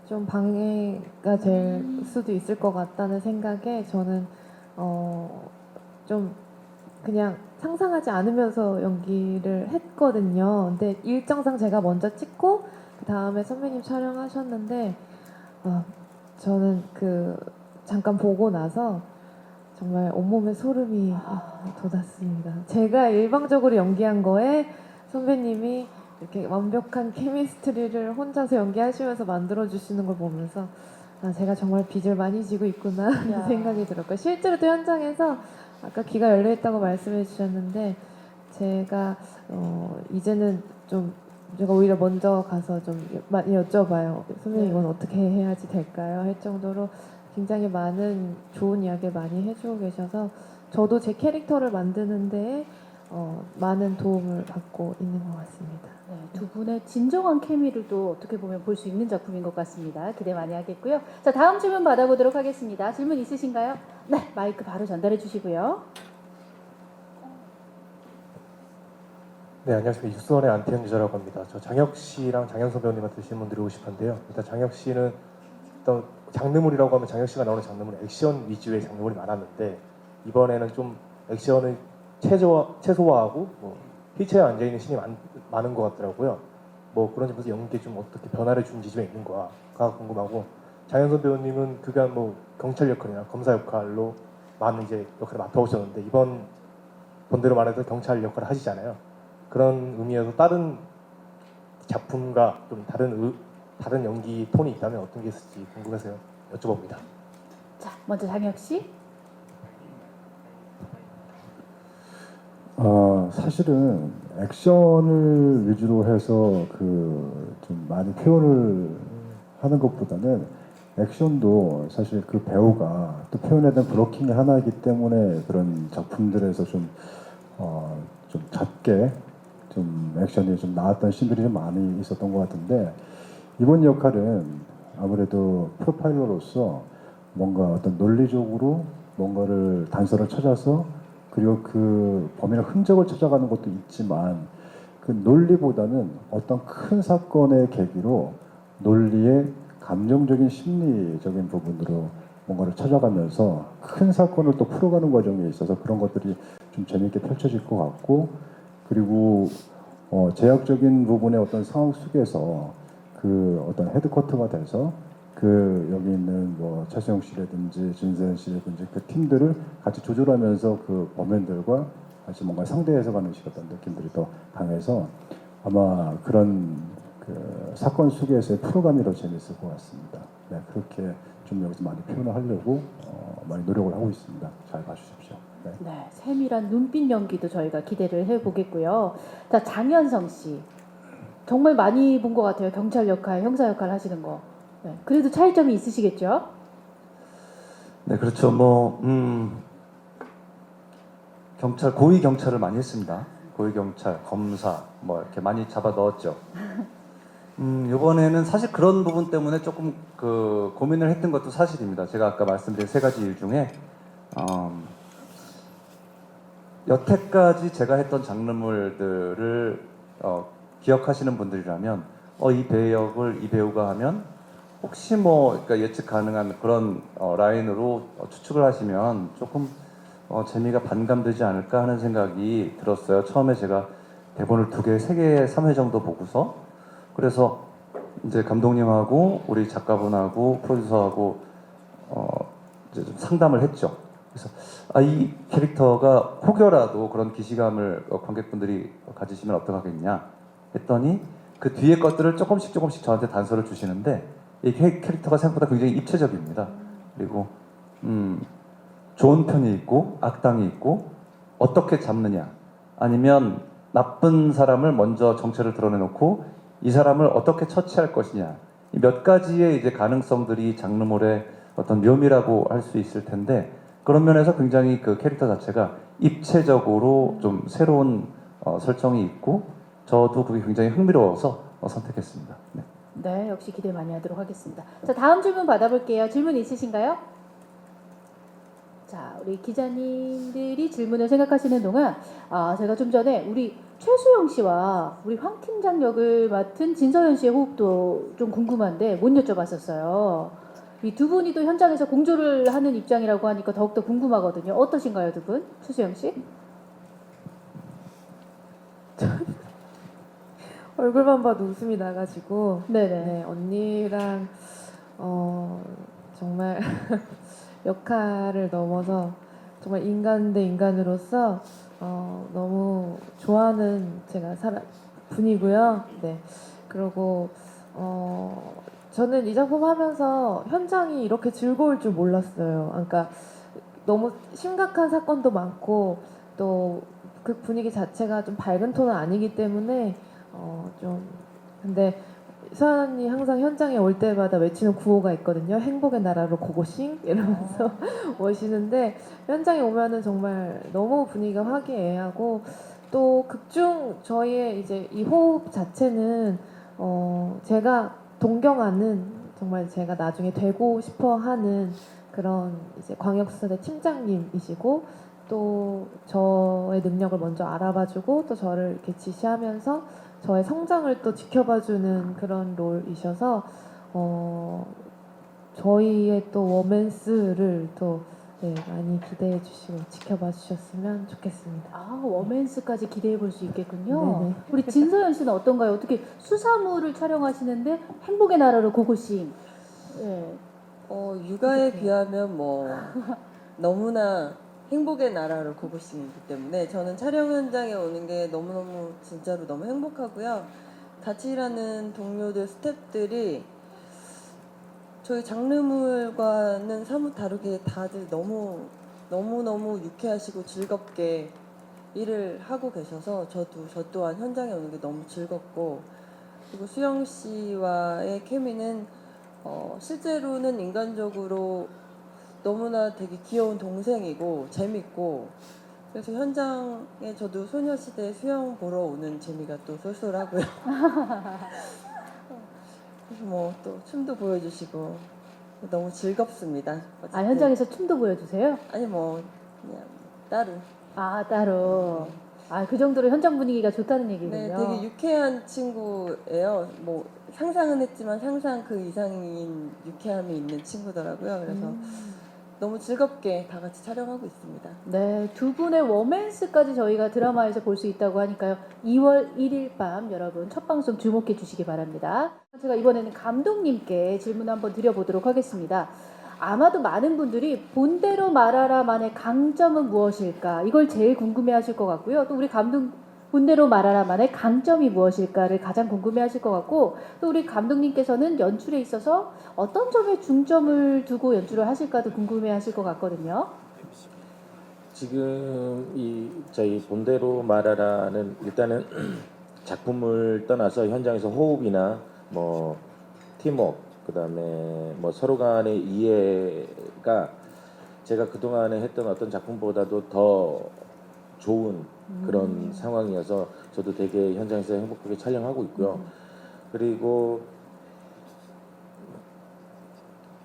좀 방해가 될 수도 있을 것 같다는 생각에 저는 좀 그냥 상상하지 않으면서 연기를 했거든요. 근데 일정상 제가 먼저 찍고 그 다음에 선배님 촬영하셨는데 저는 그 잠깐 보고 나서 정말 온몸에 소름이 돋았습니다. 제가 일방적으로 연기한 거에 선배님이 이렇게 완벽한 케미스트리를 혼자서 연기하시면서 만들어주시는 걸 보면서 제가 정말 빚을 많이 지고 있구나 하는 생각이 들었고요. 실제로 또 현장에서 아까 귀가 열려있다고 말씀해 주셨는데 제가 이제는 좀 제가 오히려 먼저 가서 좀 많이 여쭤봐요. 선배님 이건 어떻게 해야지 될까요? 할 정도로 굉장히 많은 좋은 이야기를 많이 해주고 계셔서 저도 제 캐릭터를 만드는 데에 많은 도움을 받고 있는 것 같습니다. 네, 두 분의 진정한 케미를 또 어떻게 보면 볼 수 있는 작품인 것 같습니다. 기대 많이 하겠고요. 자, 다음 질문 받아보도록 하겠습니다. 질문 있으신가요? 네, 마이크 바로 전달해 주시고요. 네, 안녕하십니까. 유수원의 안태현 기자라고 합니다. 저 장혁 씨랑 장현석 배우님한테 질문 드리고 싶은데요. 일단 장혁 씨는 어떤 장르물이라고 하면 장혁 씨가 나오는 장르물은 액션 위주의 장르물이 많았는데 이번에는 좀 액션을 최소화하고 뭐 휠체어에 앉아 있는 신이 많은 것 같더라고요. 뭐 그런 점에서 연기에 좀 어떻게 변화를 준 지점이 있는가가 궁금하고, 장현석 배우님은 그간 뭐 경찰 역할이나 검사 역할로 많은 이제 역할을 맡아오셨는데 이번 본대로 말해서 경찰 역할을 하시잖아요. 그런 의미에서 다른 작품과 좀 다른 연기 톤이 있다면 어떤 게 있을지 궁금해서요. 여쭤봅니다. 자, 먼저 장혁 씨. 사실은 액션을 위주로 해서 그 좀 많이 표현을 하는 것보다는 액션도 사실 그 배우가 또 표현해야 되는 브로킹이 하나이기 때문에 그런 작품들에서 좀 작게 좀 액션이 좀 나왔던 씬들이 좀 많이 있었던 것 같은데, 이번 역할은 아무래도 프로파일러로서 뭔가 어떤 논리적으로 뭔가를 단서를 찾아서 그리고 그 범인의 흔적을 찾아가는 것도 있지만 그 논리보다는 어떤 큰 사건의 계기로 논리의 감정적인 심리적인 부분으로 뭔가를 찾아가면서 큰 사건을 또 풀어가는 과정에 있어서 그런 것들이 좀 재미있게 펼쳐질 것 같고, 그리고 제약적인 부분의 어떤 상황 속에서 그 어떤 헤드쿼터가 돼서 그 여기 있는 뭐 차수영 씨라든지 진세현 씨라든지 그 팀들을 같이 조절하면서 그 범인들과 같이 뭔가 상대해서 가는 어떤 느낌들이 더 강해서 아마 그런 그 사건 속에서의 프로감이 더 재밌을 것 같습니다. 네, 그렇게 좀 여기서 많이 표현을 하려고 많이 노력을 하고 있습니다. 잘 봐주십시오. 네. 네, 세밀한 눈빛 연기도 저희가 기대를 해보겠고요. 자, 장현성 씨. 정말 많이 본 것 같아요. 경찰 역할, 형사 역할 하시는 거. 네, 그래도 차이점이 있으시겠죠? 네, 그렇죠. 고위 경찰을 많이 했습니다. 고위 경찰, 검사 뭐 이렇게 많이 잡아 넣었죠. 이번에는 사실 그런 부분 때문에 조금 그 고민을 했던 것도 사실입니다. 제가 아까 말씀드린 세 가지 일 중에 여태까지 제가 했던 장르물들을 기억하시는 분들이라면 이 배역을 이 배우가 하면 혹시 뭐 그러니까 예측 가능한 그런 라인으로 추측을 하시면 조금 재미가 반감되지 않을까 하는 생각이 들었어요. 처음에 제가 대본을 2개, 3개, 3회 정도 보고서 그래서 이제 감독님하고 우리 작가분하고 프로듀서하고 이제 좀 상담을 했죠. 그래서 이 캐릭터가 혹여라도 그런 기시감을 관객분들이 가지시면 어떡하겠냐 했더니 그 뒤에 것들을 조금씩 저한테 단서를 주시는데 이 캐릭터가 생각보다 굉장히 입체적입니다. 그리고 좋은 편이 있고 악당이 있고 어떻게 잡느냐 아니면 나쁜 사람을 먼저 정체를 드러내놓고 이 사람을 어떻게 처치할 것이냐 이 몇 가지의 이제 가능성들이 장르물의 어떤 묘미라고 할 수 있을 텐데 그런 면에서 굉장히 그 캐릭터 자체가 입체적으로 좀 새로운 설정이 있고 저도 그게 굉장히 흥미로워서 선택했습니다. 네. 네, 역시 기대 많이 하도록 하겠습니다. 자, 다음 질문 받아볼게요. 질문 있으신가요? 자, 우리 기자님들이 질문을 생각하시는 동안 제가 좀 전에 우리 최수영 씨와 우리 황 팀장 역을 맡은 진서연 씨의 호흡도 좀 궁금한데 못 여쭤봤었어요. 이 두 분이 또 현장에서 공조를 하는 입장이라고 하니까 더욱더 궁금하거든요. 어떠신가요, 두 분? 최수영 씨? 얼굴만 봐도 웃음이 나가지고 네네. 네, 언니랑 정말 역할을 넘어서 정말 인간 대 인간으로서 너무 좋아하는 제가 분이고요. 네. 그리고 저는 이 작품 하면서 현장이 이렇게 즐거울 줄 몰랐어요. 그러니까 너무 심각한 사건도 많고 또 그 분위기 자체가 좀 밝은 톤은 아니기 때문에 좀 근데 서연이 항상 현장에 올 때마다 외치는 구호가 있거든요. 행복의 나라로 고고싱 이러면서 오시는데 현장에 오면은 정말 너무 분위기가 화기애애하고 또 극중 저희의 이제 이 호흡 자체는 제가 동경하는 정말 제가 나중에 되고 싶어하는 그런 이제 광역수사대 팀장님이시고 또 저의 능력을 먼저 알아봐주고 또 저를 이렇게 지시하면서 저의 성장을 또 지켜봐주는 그런 롤이셔서 저희의 또 워맨스를 또 네, 많이 기대해 주시고 지켜봐 주셨으면 좋겠습니다. 워맨스까지 기대해 볼 수 있겠군요. 네네. 우리 진서연 씨는 어떤가요? 어떻게 수사물을 촬영하시는데 행복의 나라로 고고싱. 예. 육아에 어떡해요? 비하면 뭐 너무나 행복의 나라로 고고싱이기 때문에 저는 촬영 현장에 오는 게 너무너무 진짜로 너무 행복하고요. 같이 일하는 동료들, 스태프들이 저희 장르물과는 사뭇 다르게 다들 너무너무 유쾌하시고 즐겁게 일을 하고 계셔서 저 또한 현장에 오는 게 너무 즐겁고 그리고 수영 씨와의 케미는 실제로는 인간적으로 너무나 되게 귀여운 동생이고 재밌고 그래서 현장에 저도 소녀시대 수영 보러 오는 재미가 또 쏠쏠하고요. 그래서 뭐 또 춤도 보여주시고 너무 즐겁습니다. 어쨌든. 현장에서 춤도 보여주세요? 아니 뭐 그냥 따로. 따로. 그 정도로 현장 분위기가 좋다는 얘기군요. 네, 되게 유쾌한 친구예요. 뭐 상상은 했지만 상상 그 이상인 유쾌함이 있는 친구더라고요. 그래서 너무 즐겁게 다 같이 촬영하고 있습니다. 네, 두 분의 워맨스까지 저희가 드라마에서 볼 수 있다고 하니까요. 2월 1일 밤 여러분 첫 방송 주목해 주시기 바랍니다. 제가 이번에는 감독님께 질문 한번 드려보도록 하겠습니다. 아마도 많은 분들이 본대로 말하라만의 강점은 무엇일까? 이걸 제일 궁금해하실 것 같고요. 또 우리 본대로 말하라만의 강점이 무엇일까를 가장 궁금해하실 것 같고 또 우리 감독님께서는 연출에 있어서 어떤 점에 중점을 두고 연출을 하실까도 궁금해하실 것 같거든요. 지금 저희 본대로 말하라는 일단은 작품을 떠나서 현장에서 호흡이나 뭐 팀워크 그다음에 뭐 서로 간의 이해가 제가 그동안에 했던 어떤 작품보다도 더 좋은 그런 상황이어서 저도 되게 현장에서 행복하게 촬영하고 있고요. 그리고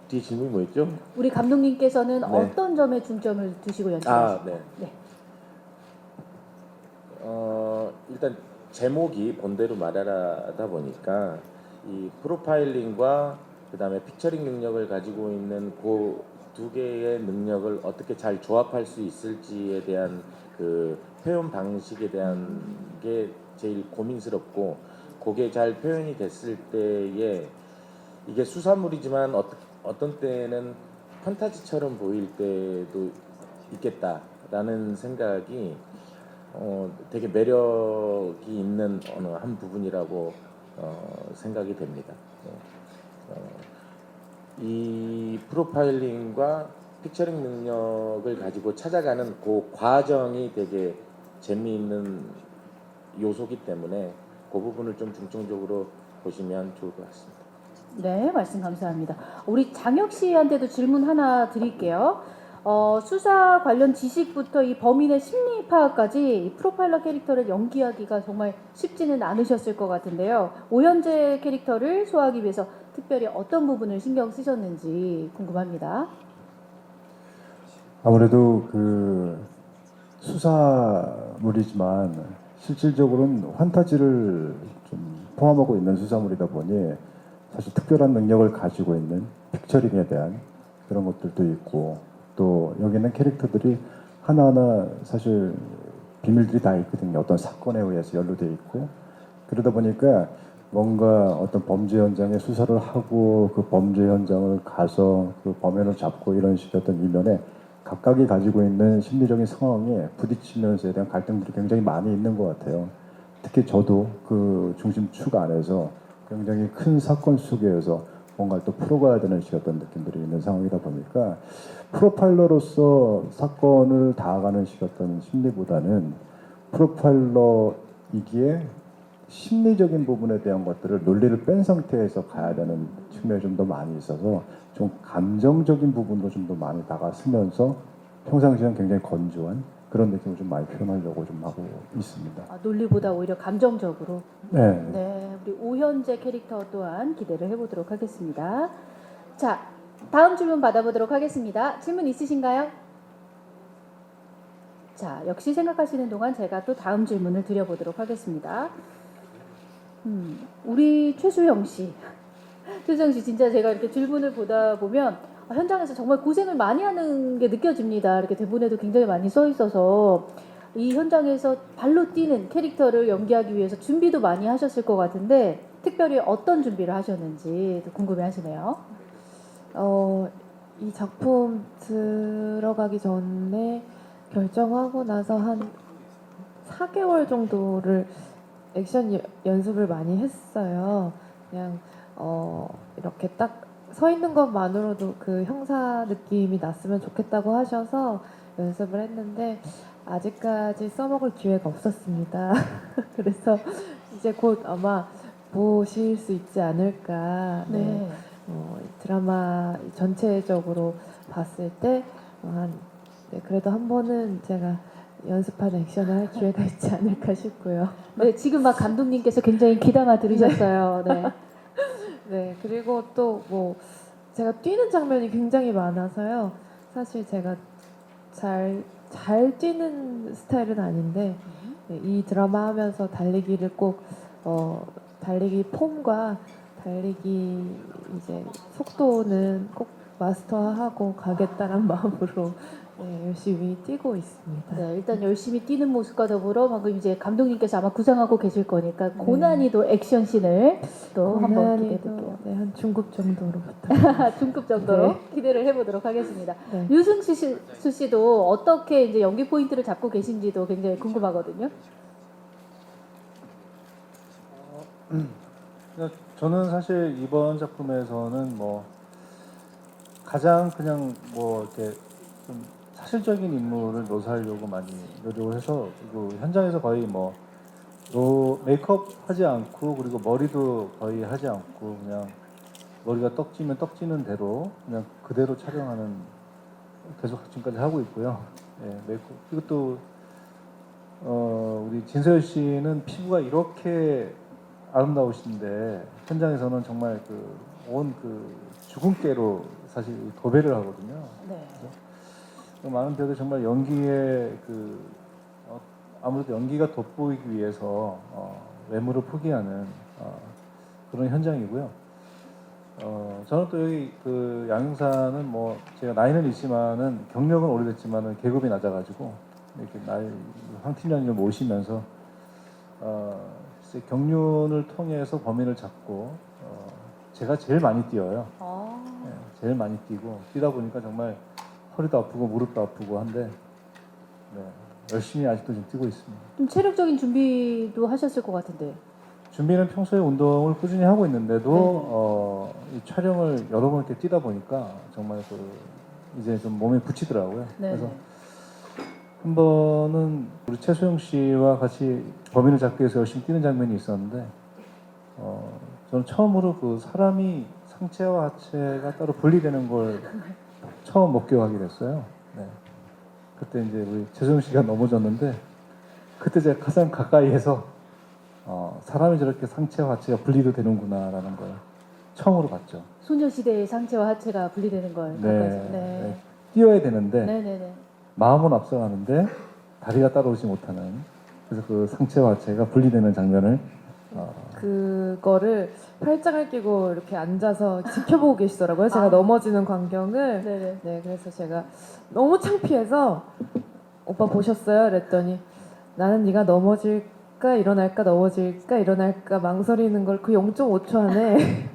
뒤에 질문이 뭐였죠? 우리 감독님께서는 네. 어떤 점에 중점을 두시고 연출하실까요? 네. 일단 제목이 본대로 말하라다 보니까 이 프로파일링과 그다음에 픽처링 능력을 가지고 있는 그 두 개의 능력을 어떻게 잘 조합할 수 있을지에 대한 그 표현 방식에 대한 게 제일 고민스럽고, 그게 잘 표현이 됐을 때에 이게 수사물이지만 어떤 때는 판타지처럼 보일 때도 있겠다라는 생각이 되게 매력이 있는 어느 한 부분이라고 생각이 됩니다. 이 프로파일링과 픽처링 능력을 가지고 찾아가는 그 과정이 되게 재미있는 요소기 때문에 그 부분을 좀 중점적으로 보시면 좋을 것 같습니다. 네, 말씀 감사합니다. 우리 장혁 씨한테도 질문 하나 드릴게요. 수사 관련 지식부터 이 범인의 심리 파악까지 이 프로파일러 캐릭터를 연기하기가 정말 쉽지는 않으셨을 것 같은데요. 오현재 캐릭터를 소화하기 위해서 특별히 어떤 부분을 신경 쓰셨는지 궁금합니다. 아무래도 그 수사물이지만 실질적으로는 판타지를 좀 포함하고 있는 수사물이다 보니 사실 특별한 능력을 가지고 있는 픽처링에 대한 그런 것들도 있고, 또 여기 있는 캐릭터들이 하나하나 사실 비밀들이 다 있거든요. 어떤 사건에 의해서 연루되어 있고, 그러다 보니까 뭔가 어떤 범죄 현장에 수사를 하고 그 범죄 현장을 가서 그 범인을 잡고 이런 식의 어떤 이면에 각각이 가지고 있는 심리적인 상황에 부딪히면서에 대한 갈등들이 굉장히 많이 있는 것 같아요. 특히 저도 그 중심축 안에서 굉장히 큰 사건 속에서 뭔가를 또 풀어가야 되는 식의 어떤 느낌들이 있는 상황이다 보니까 프로파일러로서 사건을 다가가는 식의 어떤 심리보다는 프로파일러이기에 심리적인 부분에 대한 것들을 논리를 뺀 상태에서 가야 되는 측면이 좀 더 많이 있어서 좀 감정적인 부분도 좀 더 많이 다가서면서 평상시에는 굉장히 건조한 그런 느낌을 좀 많이 표현하려고 좀 하고 있습니다. 논리보다 오히려 감정적으로. 네. 네, 우리 오현재 캐릭터 또한 기대를 해보도록 하겠습니다. 자, 다음 질문 받아보도록 하겠습니다. 질문 있으신가요? 자, 역시 생각하시는 동안 제가 또 다음 질문을 드려보도록 하겠습니다. 우리 최수영 씨. 최수영 씨, 진짜 제가 이렇게 질문을 보다 보면 현장에서 정말 고생을 많이 하는 게 느껴집니다. 이렇게 대본에도 굉장히 많이 써 있어서 이 현장에서 발로 뛰는 캐릭터를 연기하기 위해서 준비도 많이 하셨을 것 같은데 특별히 어떤 준비를 하셨는지 궁금해하시네요. 이 작품 들어가기 전에 결정하고 나서 한 4개월 정도를 액션 연습을 많이 했어요. 그냥 이렇게 딱 서 있는 것만으로도 그 형사 느낌이 났으면 좋겠다고 하셔서 연습을 했는데 아직까지 써먹을 기회가 없었습니다. 그래서 이제 곧 아마 보실 수 있지 않을까. 네. 드라마 전체적으로 봤을 때 그래도 한 번은 제가 연습하는 액션을 할 기회가 있지 않을까 싶고요. 네, 지금 막 감독님께서 굉장히 귀담아 들으셨어요. 네. 네, 그리고 또 뭐 제가 뛰는 장면이 굉장히 많아서요. 사실 제가 잘 뛰는 스타일은 아닌데 이 드라마 하면서 달리기를 꼭 달리기 폼과 달리기 이제 속도는 꼭 마스터하고 가겠다는 마음으로 열심히 뛰고 있습니다. 네, 일단 열심히 뛰는 모습과 더불어 방금 이제 감독님께서 아마 구상하고 계실 거니까 고난이도 액션씬을 또 한번 기대드릴게요. 네, 한 중급 정도로부터. 중급 정도로 네. 기대를 해보도록 하겠습니다. 네. 유승수 씨도 어떻게 이제 연기 포인트를 잡고 계신지도 굉장히 궁금하거든요. 저는 사실 이번 작품에서는 뭐 가장 그냥 뭐 이렇게 좀 사실적인 인물을 묘사하려고 많이 노력을 해서, 그리고 현장에서 거의 뭐 메이크업 하지 않고, 그리고 머리도 거의 하지 않고 그냥 머리가 떡지면 떡지는 대로 그냥 그대로 촬영하는, 계속 지금까지 하고 있고요. 예, 메이크업. 그리고 또 우리 진서열 씨는 피부가 이렇게 아름다우신데 현장에서는 정말 온 주근깨로 사실 도배를 하거든요. 네. 많은 배우들 정말 연기에 아무래도 연기가 돋보이기 위해서 외모를 포기하는 그런 현장이고요. 저는 또 여기 그 양용사는 뭐 제가 나이는 있지만은 경력은 오래됐지만은 계급이 낮아가지고 이렇게 황 팀장님을 모시면서 글쎄 경륜을 통해서 범인을 잡고 제가 제일 많이 뛰어요. 아, 네, 제일 많이 뛰고 뛰다 보니까 정말 허리도 아프고 무릎도 아프고 한데 네, 열심히 아직도 좀 뛰고 있습니다. 좀 체력적인 준비도 하셨을 것 같은데. 준비는 평소에 운동을 꾸준히 하고 있는데도 네. 이 촬영을 여러 번 이렇게 뛰다 보니까 정말 이제 좀 몸에 붙이더라고요. 네. 그래서 한 번은 우리 최소영 씨와 같이 범인을 잡기 위해서 열심히 뛰는 장면이 있었는데 저는 처음으로 그 사람이 상체와 하체가 따로 분리되는 걸 처음 목격하게 됐어요. 네. 그때 이제 우리 최소영 씨가 넘어졌는데 그때 제가 가장 가까이에서 사람이 저렇게 상체와 하체가 분리도 되는구나라는 걸 처음으로 봤죠. 소녀시대의 상체와 하체가 분리되는 걸 가까이서. 네. 뛰어야 되는데 네네네. 마음은 앞서가는데 다리가 따라오지 못하는 그래서 그 상체와 하체가 분리되는 장면을 그거를 팔짱을 끼고 이렇게 앉아서 지켜보고 계시더라고요. 제가 아. 넘어지는 광경을. 네네. 네, 그래서 제가 너무 창피해서 오빠 보셨어요? 그랬더니 나는 네가 넘어질까 일어날까 넘어질까 일어날까 망설이는 걸 그 0.5초 안에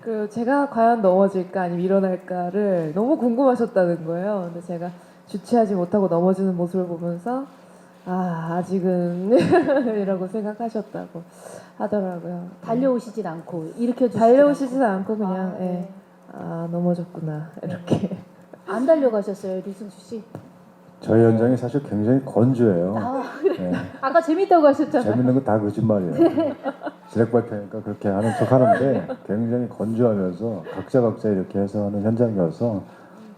그 제가 과연 넘어질까 아니면 일어날까를 너무 궁금하셨다는 거예요. 근데 제가 주체하지 못하고 넘어지는 모습을 보면서 아직은 이라고 생각하셨다고 하더라고요. 달려오시진 않고 일으켜주시진 달려오시진 않고 그냥 아, 네. 넘어졌구나 이렇게. 안 달려가셨어요, 류승수 씨? 저희 현장이 사실 굉장히 건조해요. 아, 네. 아까 재밌다고 하셨잖아요. 재밌는 거 다 거짓말이에요. 지렉 발표니까 그렇게 하는 척 하는데 굉장히 건조하면서 각자 이렇게 해서 하는 현장이어서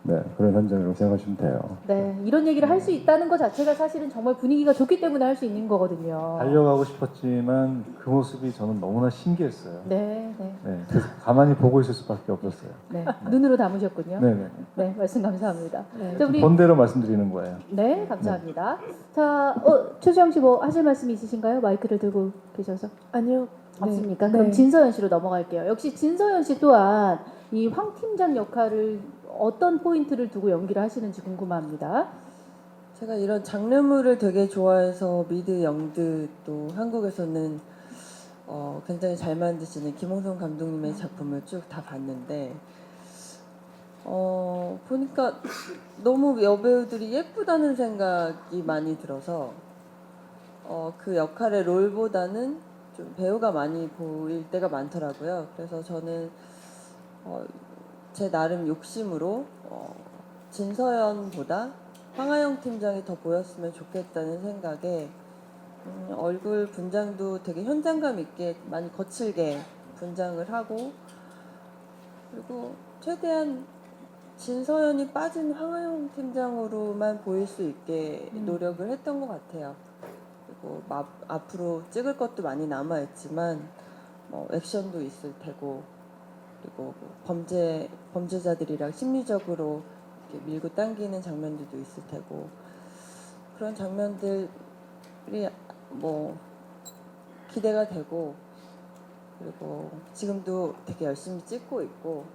네, 그런 현장이라고 생각하시면 돼요. 네, 이런 얘기를 할 수 있다는 것 자체가 사실은 정말 분위기가 좋기 때문에 할 수 있는 거거든요. 달려가고 싶었지만 그 모습이 저는 너무나 신기했어요. 네, 네, 네, 그래서 가만히 보고 있을 수밖에 없었어요. 네. 눈으로 담으셨군요. 네네. 네, 말씀 감사합니다. 네. 자, 우리 본대로 말씀드리는 거예요. 네, 감사합니다. 자, 최수영 씨 뭐 하실 말씀이 있으신가요? 마이크를 들고 계셔서. 아니요. 없습니까? 네. 그럼 네. 진서연 씨로 넘어갈게요. 역시 진서연 씨 또한 이 황 팀장 역할을 어떤 포인트를 두고 연기를 하시는지 궁금합니다. 제가 이런 장르물을 되게 좋아해서 미드 영드 또 한국에서는 굉장히 잘 만드시는 김홍성 감독님의 작품을 쭉 다 봤는데 보니까 너무 여배우들이 예쁘다는 생각이 많이 들어서 그 역할의 롤보다는 좀 배우가 많이 보일 때가 많더라고요. 그래서 저는 제 나름 욕심으로 진서연보다 황하영 팀장이 더 보였으면 좋겠다는 생각에 얼굴 분장도 되게 현장감 있게 많이 거칠게 분장을 하고 그리고 최대한 진서연이 빠진 황하영 팀장으로만 보일 수 있게 노력을 했던 것 같아요. 그리고 앞으로 찍을 것도 많이 남아있지만 액션도 있을 테고 그리고 범죄자들이랑 심리적으로 이렇게 밀고 당기는 장면들도 있을 테고 그런 장면들이 기대가 되고 그리고 지금도 되게 열심히 찍고 있고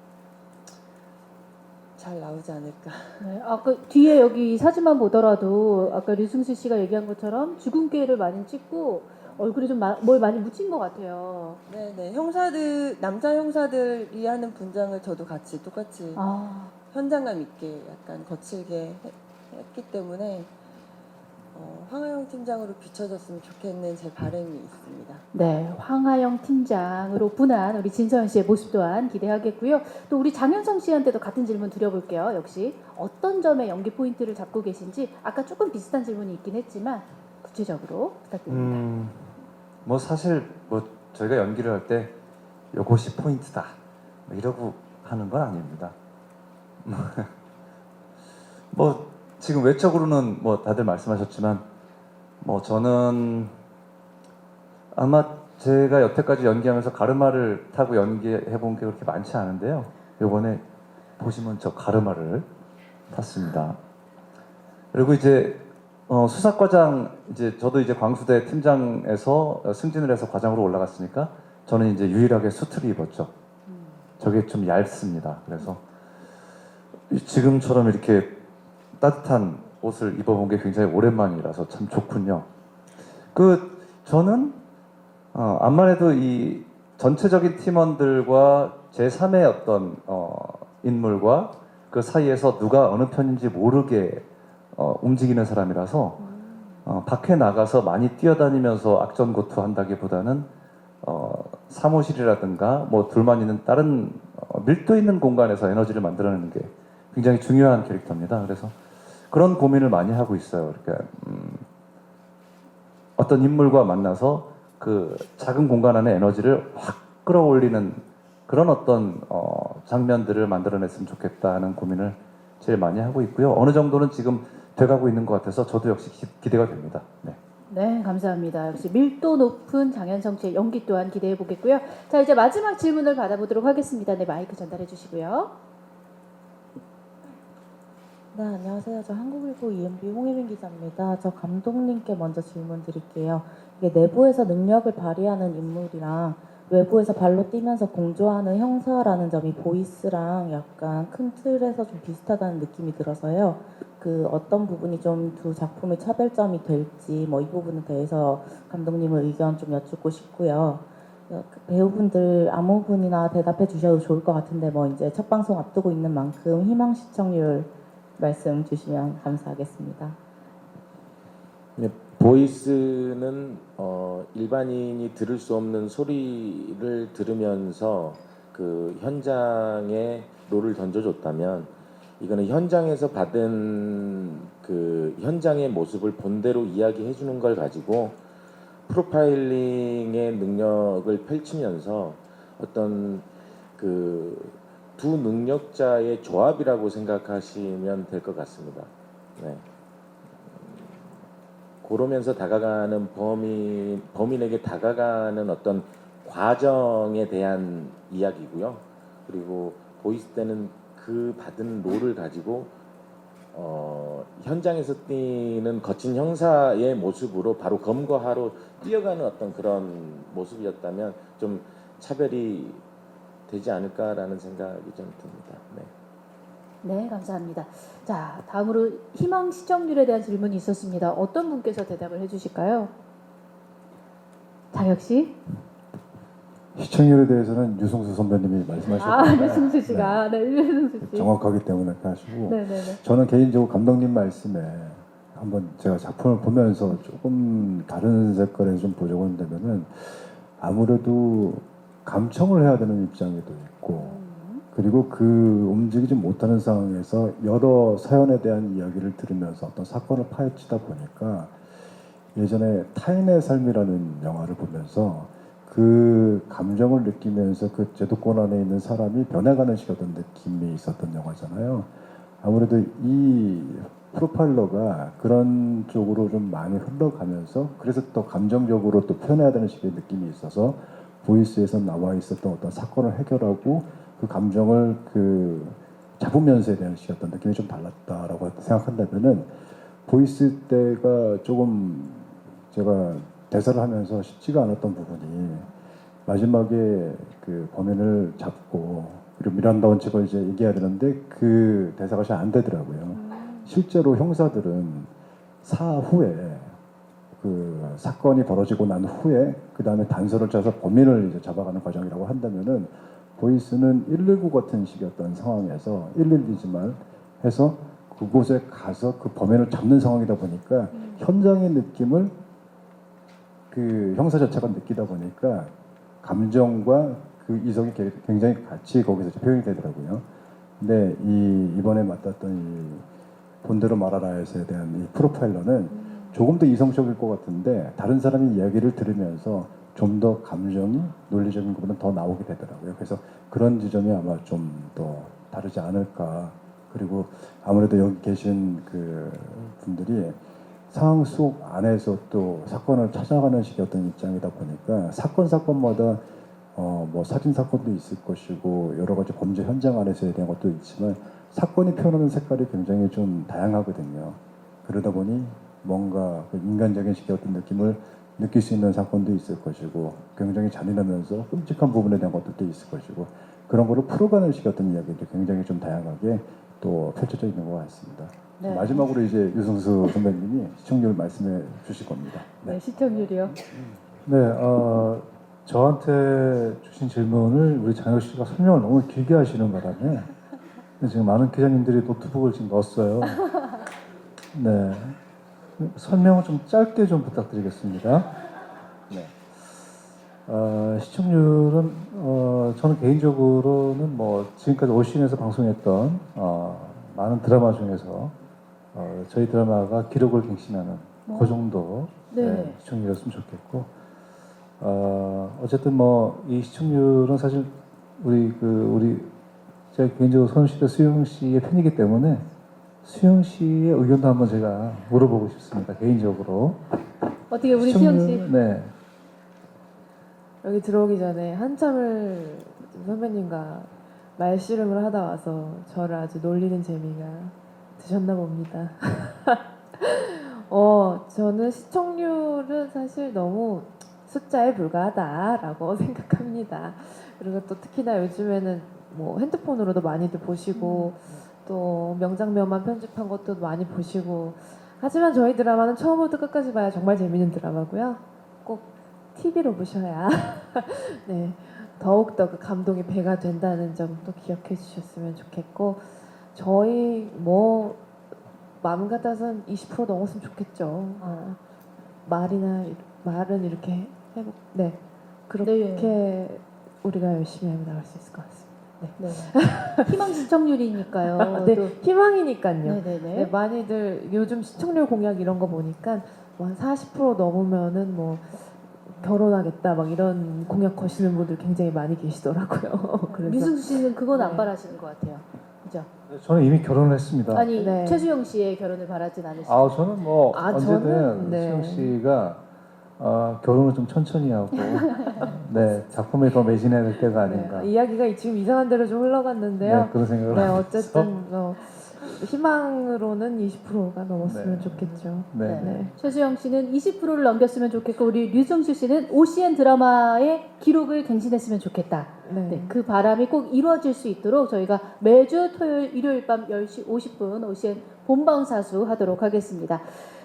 잘 나오지 않을까. 네, 아까 뒤에 여기 사진만 보더라도 아까 류승수 씨가 얘기한 것처럼 주근깨를 많이 찍고 얼굴에 좀 뭘 많이 묻힌 것 같아요. 네네 남자 형사들이 하는 분장을 저도 같이 똑같이 아, 현장감 있게 약간 거칠게 했기 때문에 황하영 팀장으로 비춰졌으면 좋겠는 제 바람이 있습니다. 네, 황하영 팀장으로 분한 우리 진서연 씨의 모습 또한 기대하겠고요. 또 우리 장현성 씨한테도 같은 질문 드려볼게요. 역시 어떤 점에 연기 포인트를 잡고 계신지 아까 조금 비슷한 질문이 있긴 했지만 구체적으로 부탁드립니다. 뭐 사실 뭐 저희가 연기를 할 때 요것이 포인트다 뭐 이러고 하는 건 아닙니다. 뭐 지금 외적으로는 뭐 다들 말씀하셨지만 뭐 저는 아마 제가 여태까지 연기하면서 가르마를 타고 연기해 본 게 그렇게 많지 않은데요. 이번에 보시면 저 가르마를 탔습니다. 그리고 이제 수사과장 이제 저도 이제 광수대 팀장에서 승진을 해서 과장으로 올라갔으니까 저는 이제 유일하게 수트를 입었죠. 저게 좀 얇습니다. 그래서 지금처럼 이렇게 따뜻한 옷을 입어본 게 굉장히 오랜만이라서 참 좋군요. 저는 암만 해도 이 전체적인 팀원들과 제3의 어떤 인물과 그 사이에서 누가 어느 편인지 모르게 움직이는 사람이라서 밖에 나가서 많이 뛰어다니면서 악전고투한다기보다는 사무실이라든가 뭐 둘만 있는 다른 밀도 있는 공간에서 에너지를 만들어내는 게 굉장히 중요한 캐릭터입니다. 그래서 그런 고민을 많이 하고 있어요. 그러니까 어떤 인물과 만나서 그 작은 공간 안에 에너지를 확 끌어올리는 그런 어떤 장면들을 만들어냈으면 좋겠다 하는 고민을 제일 많이 하고 있고요. 어느 정도는 지금 돼가고 있는 것 같아서 저도 역시 기대가 됩니다. 네. 네, 감사합니다. 역시 밀도 높은 장현성 씨의 연기 또한 기대해 보겠고요. 자, 이제 마지막 질문을 받아보도록 하겠습니다. 네, 마이크 전달해 주시고요. 네, 안녕하세요. 저 한국일보 EMB 홍혜민 기자입니다. 저 감독님께 먼저 질문 드릴게요. 이게 내부에서 능력을 발휘하는 인물이랑 외부에서 발로 뛰면서 공조하는 형사라는 점이 보이스랑 약간 큰 틀에서 좀 비슷하다는 느낌이 들어서요. 그 어떤 부분이 좀 두 작품의 차별점이 될지 뭐 이 부분에 대해서 감독님의 의견 좀 여쭙고 싶고요. 그 배우분들 아무 분이나 대답해 주셔도 좋을 것 같은데 뭐 이제 첫 방송 앞두고 있는 만큼 희망 시청률 말씀 주시면 감사하겠습니다. 네, 보이스는 일반인이 들을 수 없는 소리를 들으면서 그 현장에 롤을 던져줬다면 이거는 현장에서 받은 그 현장의 모습을 본대로 이야기해 주는 걸 가지고 프로파일링의 능력을 펼치면서 어떤 그 두 능력자의 조합이라고 생각하시면 될 것 같습니다. 네. 그러면서 다가가는 범인에게 다가가는 어떤 과정에 대한 이야기고요. 그리고 보이스 때는 그 받은 롤을 가지고 현장에서 뛰는 거친 형사의 모습으로 바로 검거하러 뛰어가는 어떤 그런 모습이었다면 좀 차별이 되지 않을까라는 생각이 좀 듭니다. 네. 네, 감사합니다. 자, 다음으로 희망 시청률에 대한 질문이 있었습니다. 어떤 분께서 대답을 해주실까요? 장혁 씨? 시청률에 대해서는 유승수 선배님이 말씀하셨는데 유승수 씨가. 네, 유승수 씨. 정확하기 때문에 하시고 네네네. 저는 개인적으로 감독님 말씀에 한번 제가 작품을 보면서 조금 다른 색깔에서 좀 보려고 한다면은 아무래도 감청을 해야 되는 입장에도 있고 그리고 그 움직이지 못하는 상황에서 여러 사연에 대한 이야기를 들으면서 어떤 사건을 파헤치다 보니까 예전에 타인의 삶이라는 영화를 보면서 그 감정을 느끼면서 그 제도권 안에 있는 사람이 변해가는 어떤 느낌이 있었던 영화잖아요. 아무래도 이 프로파일러가 그런 쪽으로 좀 많이 흘러가면서 그래서 또 감정적으로 또 표현해야 되는 식의 느낌이 있어서 보이스에서 나와 있었던 어떤 사건을 해결하고 그 감정을 그 잡으면서에 대한 식의 어떤 느낌이 좀 달랐다라고 생각한다면은 보이스 때가 조금 제가 대사를 하면서 쉽지가 않았던 부분이 마지막에 그 범인을 잡고 그리고 미란다 원칙을 이제 얘기해야 되는데 그 대사가 잘 안 되더라고요. 실제로 형사들은 사후에 그 사건이 벌어지고 난 후에 그 다음에 단서를 짜서 범인을 이제 잡아가는 과정이라고 한다면은 보이스는 119 같은 식이었던 상황에서 112지만 해서 그곳에 가서 그 범인을 잡는 상황이다 보니까 현장의 느낌을 그 형사 자체가 느끼다 보니까 감정과 그 이성이 굉장히 같이 거기서 표현이 되더라고요. 근데 이번에 맡았던 이 본대로 말하라에서에 대한 이 프로파일러는 조금 더 이성적일 것 같은데 다른 사람의 이야기를 들으면서 좀 더 감정이 논리적인 것보다 더 나오게 되더라고요. 그래서 그런 지점이 아마 좀 더 다르지 않을까. 그리고 아무래도 여기 계신 그 분들이 상황 속 안에서 또 사건을 찾아가는 식의 어떤 입장이다 보니까 사건마다 뭐 사진 사건도 있을 것이고 여러 가지 범죄 현장 안에서에 대한 것도 있지만 사건이 표현하는 색깔이 굉장히 좀 다양하거든요. 그러다 보니 뭔가 그 인간적인 식의 어떤 느낌을 느낄 수 있는 사건도 있을 것이고 굉장히 잔인하면서 끔찍한 부분에 대한 것들도 있을 것이고 그런 거를 풀어가는 식의 어떤 이야기들이 굉장히 좀 다양하게 또 펼쳐져 있는 것 같습니다. 네. 마지막으로 이제 유승수 선배님이 시청률 말씀해 주실 겁니다. 네, 시청률이요. 네, 저한테 주신 질문을 우리 장혁 씨가 설명을 너무 길게 하시는 바람에 지금 많은 기자님들이 노트북을 지금 넣었어요. 네, 설명을 좀 짧게 좀 부탁드리겠습니다. 네. 시청률은 저는 개인적으로는 뭐 지금까지 오신에서 방송했던 많은 드라마 중에서 저희 드라마가 기록을 갱신하는 그 정도 네. 시청률이었으면 좋겠고 어쨌든 뭐 이 시청률은 사실 우리 제가 개인적으로 손시대 수영 씨의 팬이기 때문에 수영 씨의 의견도 한번 제가 물어보고 싶습니다. 개인적으로 어떻게 우리 수영 씨? 네. 여기 들어오기 전에 한참을 선배님과 말씨름을 하다 와서 저를 아주 놀리는 재미가 드셨나 봅니다. 저는 시청률은 사실 너무 숫자에 불과하다라고 생각합니다. 그리고 또 특히나 요즘에는 뭐 핸드폰으로도 많이들 보시고 또 명장면만 편집한 것도 많이 보시고 하지만 저희 드라마는 처음부터 끝까지 봐야 정말 재밌는 드라마고요. 꼭 TV로 보셔야 네, 더욱더 그 감동이 배가 된다는 점도 기억해 주셨으면 좋겠고 저희 뭐 마음 같아서는 20% 넘었으면 좋겠죠. 말은 이렇게 해보 네 그렇게 우리가 열심히 하면 나갈 수 있을 것 같습니다. 네. 희망 시청률이니까요. 네, 또- 희망이니까요. 네네네. 네, 많이들 요즘 시청률 공약 이런 거 보니까 뭐 한 40% 넘으면은 뭐 결혼하겠다 막 이런 공약 거시는 분들 굉장히 많이 계시더라고요. 그래서 류승수 씨는 그건 안 네. 바라시는 것 같아요. 그죠? 저는 이미 결혼을 했습니다. 아니 네. 최수영 씨의 결혼을 바라진 않으시죠? 저는 뭐 언제든 저는, 네. 수영 씨가 결혼을 좀 천천히 하고 네 작품에 더 매진해야 될 때가 아닌가. 네, 이야기가 지금 이상한 데로 좀 흘러갔는데요. 네, 그런 생각을 네, 하고 어쨌든 희망으로는 20%가 넘었으면 네. 좋겠죠. 네. 네. 최수영 씨는 20%를 넘겼으면 좋겠고 우리 류승수 씨는 OCN 드라마의 기록을 갱신했으면 좋겠다. 네. 네, 그 바람이 꼭 이루어질 수 있도록 저희가 매주 토요일, 일요일 밤 10시 50분 OCN 본방사수 하도록 하겠습니다.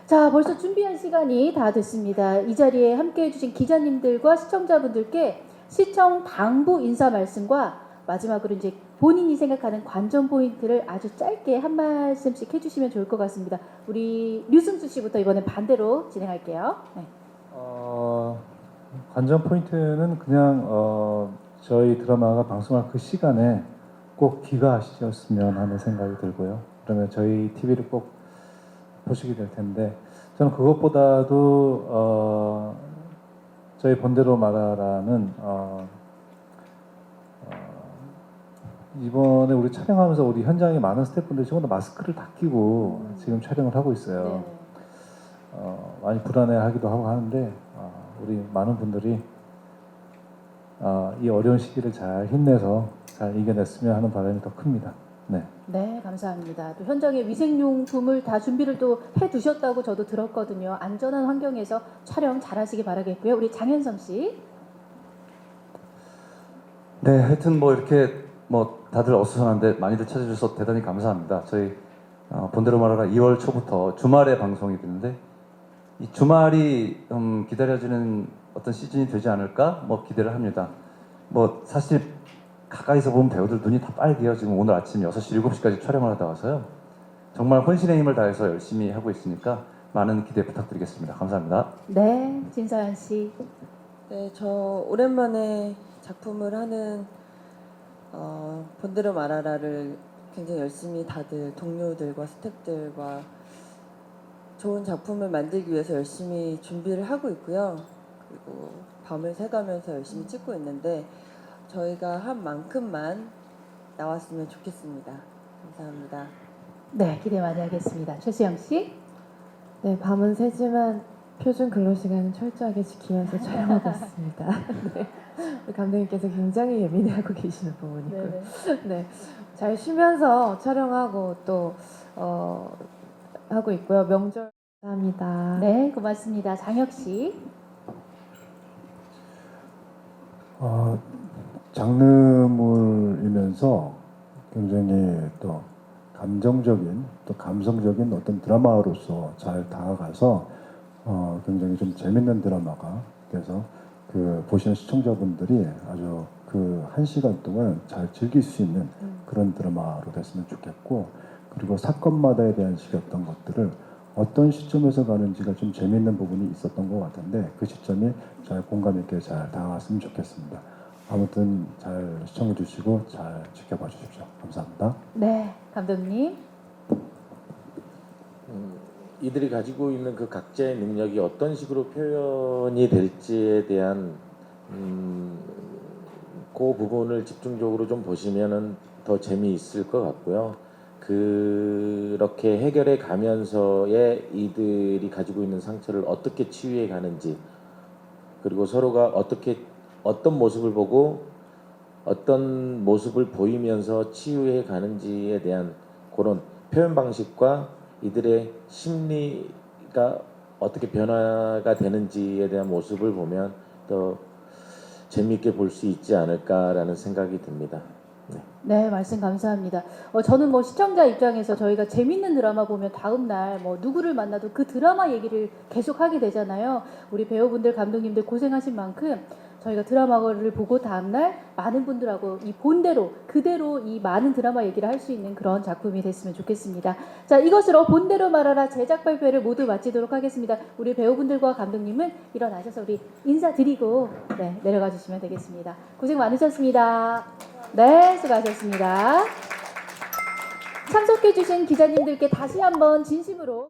자, 벌써 준비한 시간이 다 됐습니다. 이 자리에 함께해 주신 기자님들과 시청자분들께 시청 당부 인사 말씀과 마지막으로 이제 본인이 생각하는 관전 포인트를 아주 짧게 한 말씀씩 해주시면 좋을 것 같습니다. 우리 류승수 씨부터 이번엔 반대로 진행할게요. 네. 관전 포인트는 그냥 저희 드라마가 방송할 그 시간에 꼭 귀가하시었으면 하는 생각이 들고요. 그러면 저희 TV를 꼭 보시게 될 텐데 저는 그것보다도 저희 본대로 말하라는 이번에 우리 촬영하면서 우리 현장에 많은 스태프분들이 전부 다 마스크를 다 끼고 지금 촬영을 하고 있어요. 네. 많이 불안해하기도 하고 하는데 우리 많은 분들이 이 어려운 시기를 잘 힘내서 잘 이겨냈으면 하는 바람이 더 큽니다. 네. 네, 감사합니다. 또 현장에 위생용품을 다 준비를 또 해두셨다고 저도 들었거든요. 안전한 환경에서 촬영 잘하시기 바라겠고요. 우리 장현성 씨. 네, 하여튼 뭐 이렇게 뭐 다들 어수선한데 많이들 찾아주셔서 대단히 감사합니다. 저희 본대로 말하라 2월 초부터 주말에 방송이 되는데 이 주말이 기다려지는 어떤 시즌이 되지 않을까 뭐 기대를 합니다. 뭐 사실 가까이서 보면 배우들 눈이 다 빨개요. 지금 오늘 아침 6시, 7시까지 촬영을 하다 와서요. 정말 혼신의 힘을 다해서 열심히 하고 있으니까 많은 기대 부탁드리겠습니다. 감사합니다. 네, 진서연 씨. 네, 저 오랜만에 작품을 하는 본대로 말하라를 굉장히 열심히 다들 동료들과 스태프들과 좋은 작품을 만들기 위해서 열심히 준비를 하고 있고요. 그리고 밤을 새가면서 열심히 찍고 있는데 저희가 한 만큼만 나왔으면 좋겠습니다. 감사합니다. 네, 기대 많이 하겠습니다. 최수영 씨. 네, 밤은 새지만 표준 근로 시간은 철저하게 지키면서 촬영하고 있습니다. 네. 우리 감독님께서 굉장히 예민해하고 계시는 부분이고요. 네. 네, 잘 쉬면서 촬영하고 또 하고 있고요. 명절 감사합니다. 네, 고맙습니다. 장혁 씨. 장르물이면서 굉장히 또 감정적인 또 감성적인 어떤 드라마로서 잘 다가가서 굉장히 좀 재밌는 드라마가 돼서 그 보시는 시청자분들이 아주 그 1시간 동안 잘 즐길 수 있는 그런 드라마로 됐으면 좋겠고, 그리고 사건마다에 대한 식의 어떤 것들을 어떤 시점에서 가는지가 좀 재밌는 부분이 있었던 것 같은데 그 시점이 잘 공감 있게 잘 다가갔으면 좋겠습니다. 아무튼 잘 시청해 주시고 잘 지켜봐 주십시오. 감사합니다. 네, 감독님. 이들이 가지고 있는 그 각자의 능력이 어떤 식으로 표현이 될지에 대한 그 부분을 집중적으로 좀 보시면은 더 재미있을 것 같고요. 그렇게 해결해 가면서의 이들이 가지고 있는 상처를 어떻게 치유해 가는지, 그리고 서로가 어떤 모습을 보고 어떤 모습을 보이면서 치유해 가는지에 대한 그런 표현 방식과 이들의 심리가 어떻게 변화가 되는지에 대한 모습을 보면 더 재미있게 볼 수 있지 않을까라는 생각이 듭니다. 네, 말씀 감사합니다. 저는 뭐 시청자 입장에서 저희가 재밌는 드라마 보면 다음날 뭐 누구를 만나도 그 드라마 얘기를 계속 하게 되잖아요. 우리 배우분들, 감독님들 고생하신 만큼 저희가 드라마를 보고 다음날 많은 분들하고 이 본대로 그대로 이 많은 드라마 얘기를 할 수 있는 그런 작품이 됐으면 좋겠습니다. 자, 이것으로 본대로 말하라 제작 발표를 모두 마치도록 하겠습니다. 우리 배우분들과 감독님은 일어나셔서 우리 인사드리고 네, 내려가 주시면 되겠습니다. 고생 많으셨습니다. 네, 수고하셨습니다. 참석해주신 기자님들께 다시 한번 진심으로